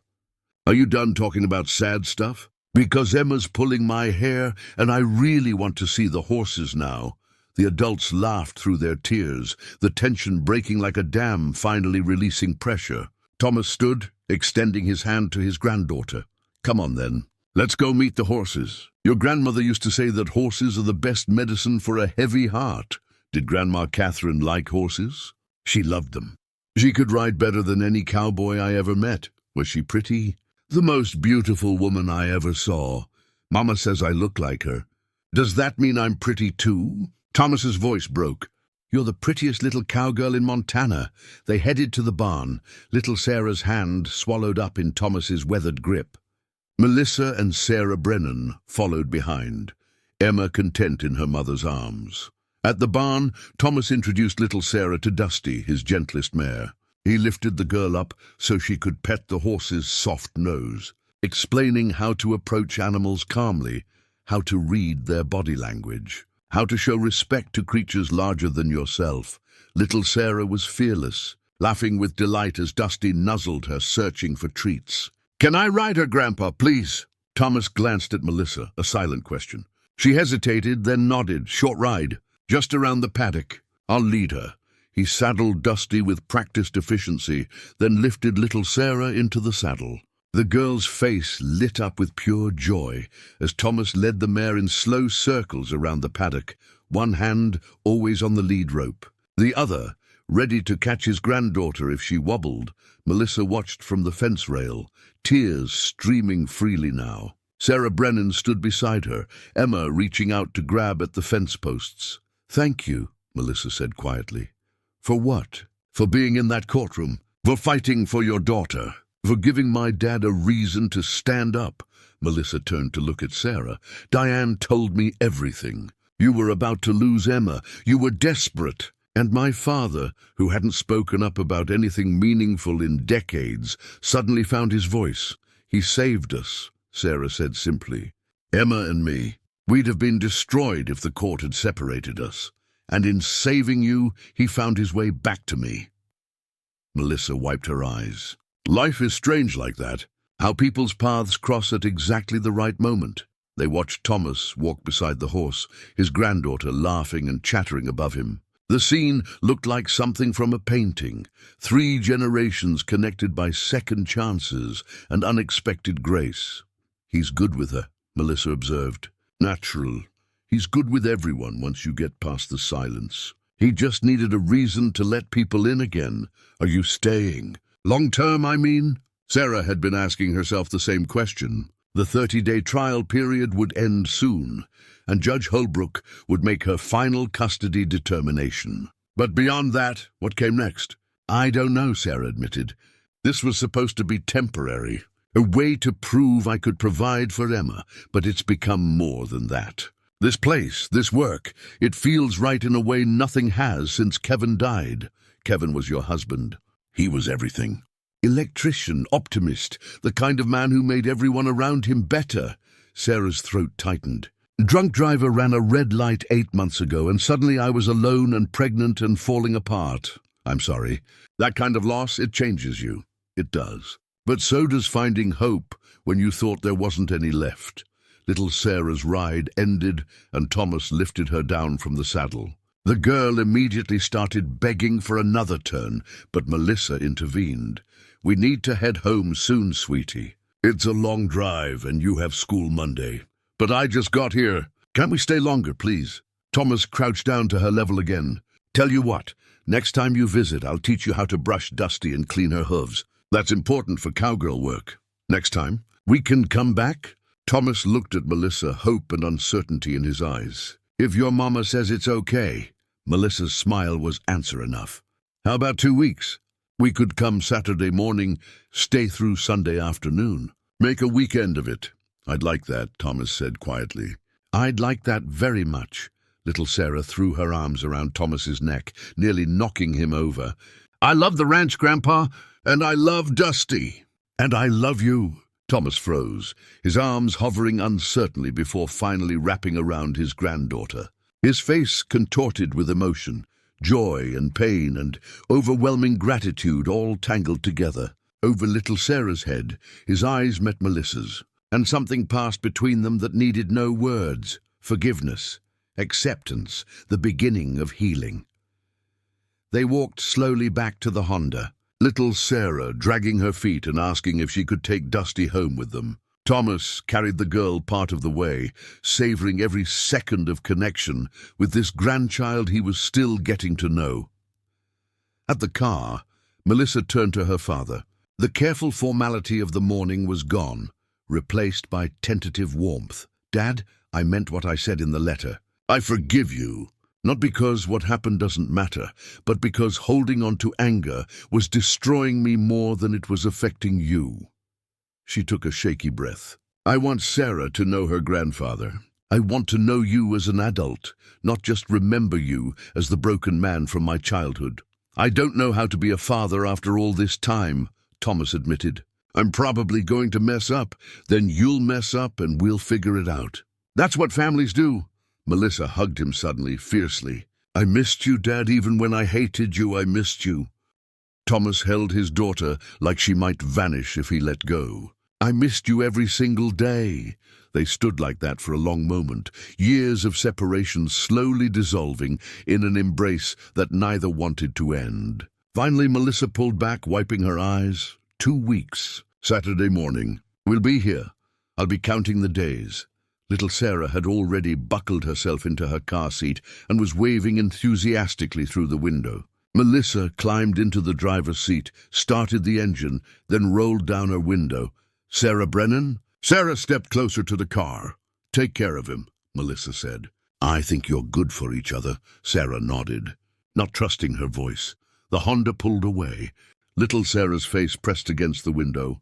"Are you done talking about sad stuff? Because Emma's pulling my hair, and I really want to see the horses now." The adults laughed through their tears, the tension breaking like a dam finally releasing pressure. Thomas stood, extending his hand to his granddaughter. "Come on then. Let's go meet the horses. Your grandmother used to say that horses are the best medicine for a heavy heart." Did Grandma Catherine like horses? She loved them. She could ride better than any cowboy I ever met. Was she pretty? The most beautiful woman I ever saw. Mama says I look like her. Does that mean I'm pretty too? Thomas's voice broke. "You're the prettiest little cowgirl in Montana." They headed to the barn, little Sarah's hand swallowed up in Thomas's weathered grip. Melissa and Sarah Brennan followed behind, Emma content in her mother's arms. At the barn, Thomas introduced little Sarah to Dusty, his gentlest mare. He lifted the girl up so she could pet the horse's soft nose, explaining how to approach animals calmly, how to read their body language, how to show respect to creatures larger than yourself. Little Sarah was fearless, laughing with delight as Dusty nuzzled her, searching for treats. "Can I ride her, Grandpa, please?" Thomas glanced at Melissa, a silent question. She hesitated, then nodded. "Short ride. Just around the paddock. I'll lead her." He saddled Dusty with practiced efficiency, then lifted little Sarah into the saddle. The girl's face lit up with pure joy as Thomas led the mare in slow circles around the paddock, one hand always on the lead rope. The other, ready to catch his granddaughter if she wobbled, Melissa watched from the fence rail, tears streaming freely now. Sarah Brennan stood beside her, Emma reaching out to grab at the fence posts. "Thank you," Melissa said quietly. "For what?" "For being in that courtroom, for fighting for your daughter, for giving my dad a reason to stand up." Melissa turned to look at Sarah. "Diane told me everything. You were about to lose Emma. You were desperate. And my father, who hadn't spoken up about anything meaningful in decades, suddenly found his voice. He saved us," Sarah said simply. "Emma and me. We'd have been destroyed if the court had separated us. And in saving you, he found his way back to me." Melissa wiped her eyes. "Life is strange like that. How people's paths cross at exactly the right moment." They watched Thomas walk beside the horse, his granddaughter laughing and chattering above him. The scene looked like something from a painting, 3 generations connected by second chances and unexpected grace. "He's good with her," Melissa observed. "Natural. He's good with everyone once you get past the silence. He just needed a reason to let people in again. Are you staying? Long term, I mean?" Sarah had been asking herself the same question. The 30-day trial period would end soon, and Judge Holbrook would make her final custody determination. But beyond that, what came next? "I don't know," Sarah admitted. "This was supposed to be temporary, a way to prove I could provide for Emma, but it's become more than that. This place, this work, it feels right in a way nothing has since Kevin died." "Kevin was your husband. He was everything. Electrician, optimist, the kind of man who made everyone around him better." Sarah's throat tightened. "Drunk driver ran a red light 8 months ago, and suddenly I was alone and pregnant and falling apart. I'm sorry. That kind of loss, it changes you. It does. But so does finding hope when you thought there wasn't any left." Little Sarah's ride ended, and Thomas lifted her down from the saddle. The girl immediately started begging for another turn, but Melissa intervened. "We need to head home soon, sweetie. It's a long drive, and you have school Monday. But I just got here. Can't we stay longer, please?" Thomas crouched down to her level again. "Tell you what, next time you visit, I'll teach you how to brush Dusty and clean her hooves. That's important for cowgirl work. Next time, we can come back?" Thomas looked at Melissa, hope and uncertainty in his eyes. "If your mama says it's okay." Melissa's smile was answer enough. "How about 2 weeks? We could come Saturday morning, stay through Sunday afternoon. Make a weekend of it." "I'd like that," Thomas said quietly. "I'd like that very much." Little Sarah threw her arms around Thomas's neck, nearly knocking him over. "I love the ranch, Grandpa, and I love Dusty. And I love you." Thomas froze, his arms hovering uncertainly before finally wrapping around his granddaughter. His face contorted with emotion, joy and pain and overwhelming gratitude all tangled together. Over little Sarah's head, his eyes met Melissa's, and something passed between them that needed no words. Forgiveness, acceptance, the beginning of healing. They walked slowly back to the Honda, little Sarah dragging her feet and asking if she could take Dusty home with them. Thomas carried the girl part of the way, savoring every second of connection with this grandchild he was still getting to know. At the car, Melissa turned to her father. The careful formality of the morning was gone, replaced by tentative warmth. "Dad, I meant what I said in the letter. I forgive you. Not because what happened doesn't matter, but because holding on to anger was destroying me more than it was affecting you." She took a shaky breath. "I want Sarah to know her grandfather. I want to know you as an adult, not just remember you as the broken man from my childhood. I don't know how to be a father after all this time," Thomas admitted. "I'm probably going to mess up. Then you'll mess up and we'll figure it out. That's what families do." Melissa hugged him suddenly, fiercely. "I missed you, Dad, even when I hated you, I missed you." Thomas held his daughter like she might vanish if he let go. "I missed you every single day." They stood like that for a long moment, years of separation slowly dissolving in an embrace that neither wanted to end. Finally, Melissa pulled back, wiping her eyes. 2 weeks. Saturday morning. We'll be here. I'll be counting the days. Little Sarah had already buckled herself into her car seat and was waving enthusiastically through the window. Melissa climbed into the driver's seat, started the engine, then rolled down her window. "Sarah Brennan?" Sarah stepped closer to the car. "Take care of him," Melissa said. "I think you're good for each other," Sarah nodded, not trusting her voice. The Honda pulled away. Little Sarah's face pressed against the window,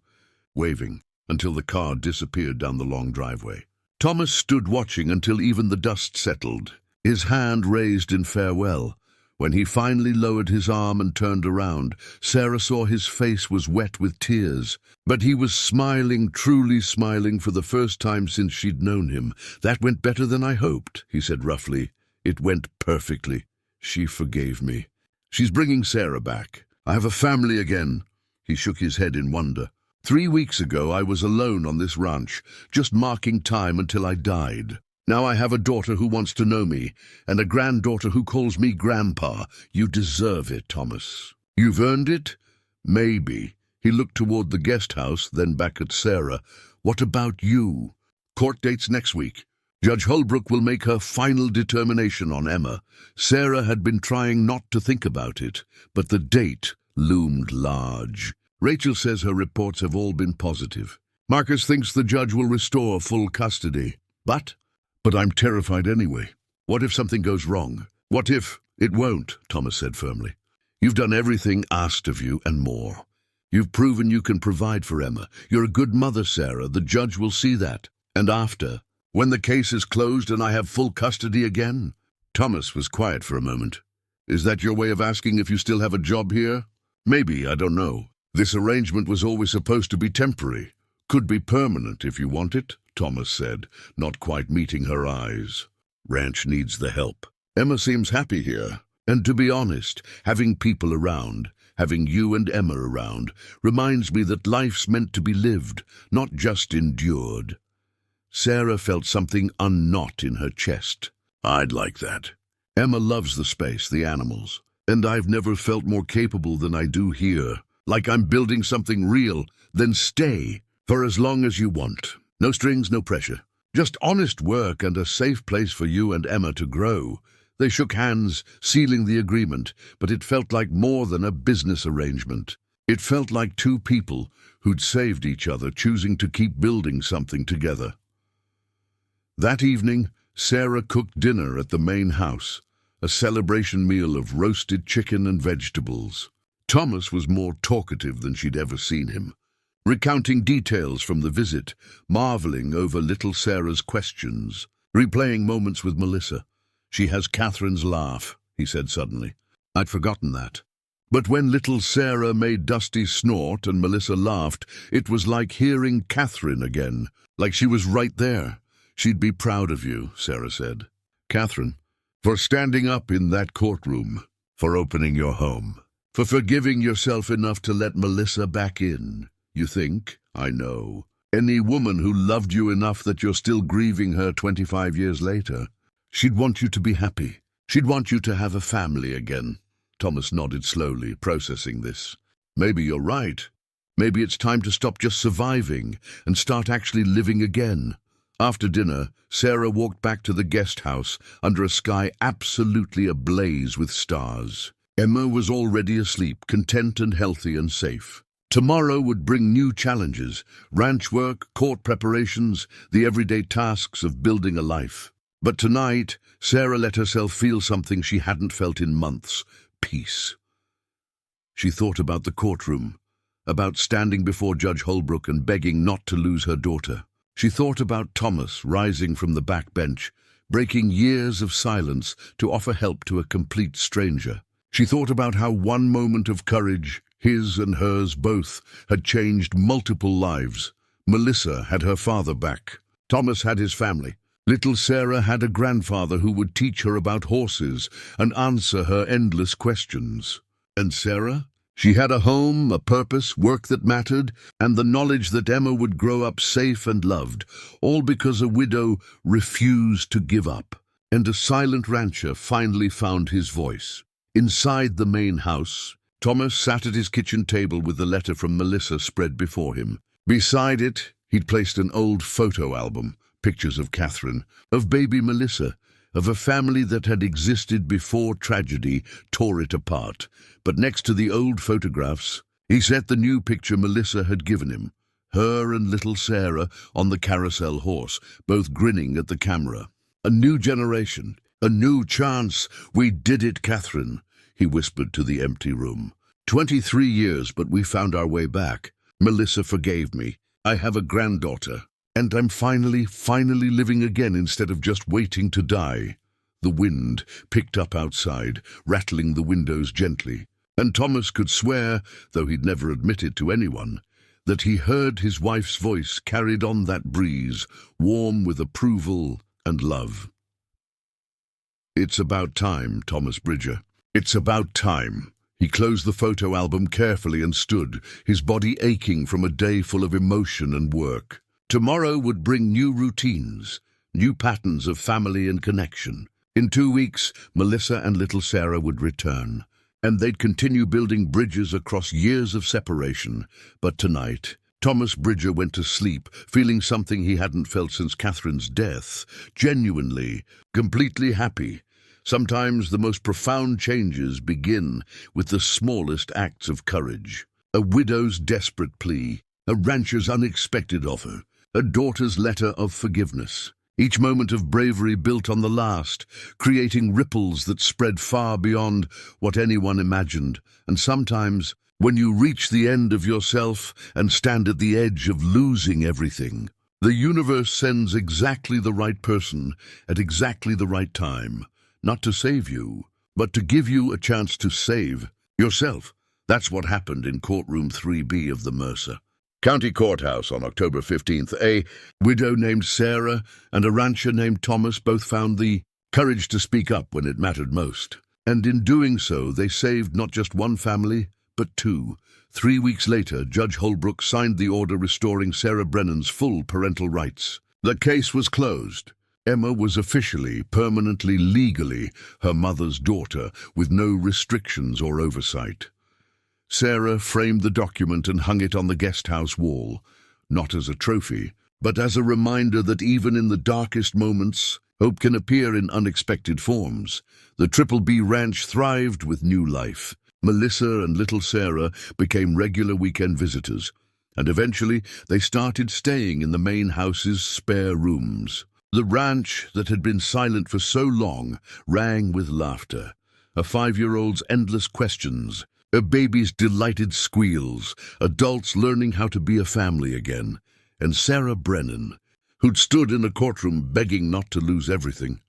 waving, until the car disappeared down the long driveway. Thomas stood watching until even the dust settled, his hand raised in farewell. When he finally lowered his arm and turned around, Sarah saw his face was wet with tears. But he was smiling, truly smiling, for the first time since she'd known him. "That went better than I hoped," he said roughly. "It went perfectly. She forgave me. She's bringing Sarah back. I have a family again." He shook his head in wonder. 3 weeks ago I was alone on this ranch, just marking time until I died. Now I have a daughter who wants to know me, and a granddaughter who calls me Grandpa. You deserve it, Thomas. You've earned it? Maybe. He looked toward the guest house, then back at Sarah. What about you? Court date's next week. Judge Holbrook will make her final determination on Emma. Sarah had been trying not to think about it, but the date loomed large. Rachel says her reports have all been positive. Marcus thinks the judge will restore full custody. But I'm terrified anyway. What if something goes wrong? What if... It won't, Thomas said firmly. You've done everything asked of you and more. You've proven you can provide for Emma. You're a good mother, Sarah. The judge will see that. And after, when the case is closed and I have full custody again? Thomas was quiet for a moment. Is that your way of asking if you still have a job here? Maybe, I don't know. This arrangement was always supposed to be temporary. Could be permanent if you want it, Thomas said, not quite meeting her eyes. Ranch needs the help. Emma seems happy here. And to be honest, having people around, having you and Emma around, reminds me that life's meant to be lived, not just endured. Sarah felt something unknot in her chest. I'd like that. Emma loves the space, the animals, and I've never felt more capable than I do here. Like I'm building something real. Then stay, for as long as you want. No strings, no pressure. Just honest work and a safe place for you and Emma to grow. They shook hands, sealing the agreement, but it felt like more than a business arrangement. It felt like two people who'd saved each other, choosing to keep building something together. That evening, Sarah cooked dinner at the main house, a celebration meal of roasted chicken and vegetables. Thomas was more talkative than she'd ever seen him, recounting details from the visit, marveling over little Sarah's questions, replaying moments with Melissa. She has Catherine's laugh, he said suddenly. I'd forgotten that. But when little Sarah made Dusty snort and Melissa laughed, it was like hearing Catherine again, like she was right there. She'd be proud of you, Sarah said. Catherine, for standing up in that courtroom, for opening your home, for forgiving yourself enough to let Melissa back in. You think, I know, any woman who loved you enough that you're still grieving her 25 years later, she'd want you to be happy. She'd want you to have a family again. Thomas nodded slowly, processing this. Maybe you're right. Maybe it's time to stop just surviving and start actually living again. After dinner, Sarah walked back to the guest house under a sky absolutely ablaze with stars. Emma was already asleep, content and healthy and safe. Tomorrow would bring new challenges, ranch work, court preparations, the everyday tasks of building a life. But tonight, Sarah let herself feel something she hadn't felt in months. Peace. She thought about the courtroom, about standing before Judge Holbrook and begging not to lose her daughter. She thought about Thomas rising from the back bench, breaking years of silence to offer help to a complete stranger. She thought about how one moment of courage, his and hers both, had changed multiple lives. Melissa had her father back. Thomas had his family. Little Sarah had a grandfather who would teach her about horses and answer her endless questions. And Sarah? She had a home, a purpose, work that mattered, and the knowledge that Emma would grow up safe and loved, all because a widow refused to give up. And a silent rancher finally found his voice. Inside the main house, Thomas sat at his kitchen table with the letter from Melissa spread before him. Beside it, he'd placed an old photo album, Pictures of Catherine, of baby Melissa, of a family that had existed before tragedy tore it apart. But next to the old photographs, he set the new picture Melissa had given him, her and little Sarah on the carousel horse, both grinning at the camera. A new generation, a new chance. We did it, Catherine, he whispered to the empty room. 23 years, but we found our way back. Melissa forgave me. I have a granddaughter. And I'm finally living again instead of just waiting to die. The wind picked up outside, rattling the windows gently, and Thomas could swear, though he'd never admit it to anyone, that he heard his wife's voice carried on that breeze, warm with approval and love. It's about time, Thomas Bridger. It's about time. He closed the photo album carefully and stood, his body aching from a day full of emotion and work. Tomorrow would bring new routines, new patterns of family and connection. In 2 weeks, Melissa and little Sarah would return, and they'd continue building bridges across years of separation. But tonight, Thomas Bridger went to sleep, feeling something he hadn't felt since Catherine's death, genuinely, completely happy. Sometimes the most profound changes begin with the smallest acts of courage. A widow's desperate plea, a rancher's unexpected offer, a daughter's letter of forgiveness. Each moment of bravery built on the last, creating ripples that spread far beyond what anyone imagined. And sometimes, when you reach the end of yourself and stand at the edge of losing everything, the universe sends exactly the right person at exactly the right time, not to save you, but to give you a chance to save yourself. That's what happened in courtroom 3B of the Mercer County Courthouse on October 15th. A widow named Sarah and a rancher named Thomas both found the courage to speak up when it mattered most. And in doing so, they saved not just one family, but two. 3 weeks later, Judge Holbrook signed the order restoring Sarah Brennan's full parental rights. The case was closed. Emma was officially, permanently, legally her mother's daughter, with no restrictions or oversight. Sarah framed the document and hung it on the guest house wall, not as a trophy, but as a reminder that even in the darkest moments, hope can appear in unexpected forms. The Triple B Ranch thrived with new life. Melissa and little Sarah became regular weekend visitors, and eventually they started staying in the main house's spare rooms. The ranch that had been silent for so long rang with laughter, a 5-year-old's endless questions, a baby's delighted squeals, adults learning how to be a family again, and Sarah Brennan, who'd stood in a courtroom begging not to lose everything,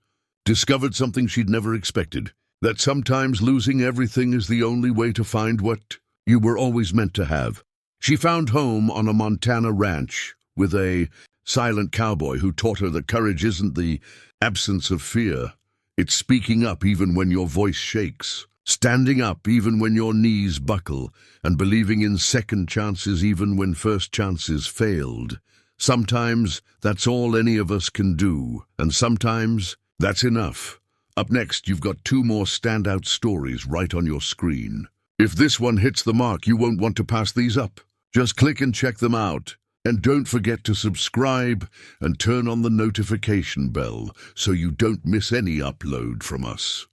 discovered something she'd never expected, that sometimes losing everything is the only way to find what you were always meant to have. She found home on a Montana ranch with a silent cowboy who taught her that courage isn't the absence of fear. It's speaking up even when your voice shakes, standing up even when your knees buckle, and believing in second chances even when first chances failed. Sometimes that's all any of us can do, and sometimes that's enough. Up next, you've got 2 more standout stories right on your screen. If this one hits the mark, you won't want to pass these up. Just click and check them out. And don't forget to subscribe and turn on the notification bell so you don't miss any upload from us.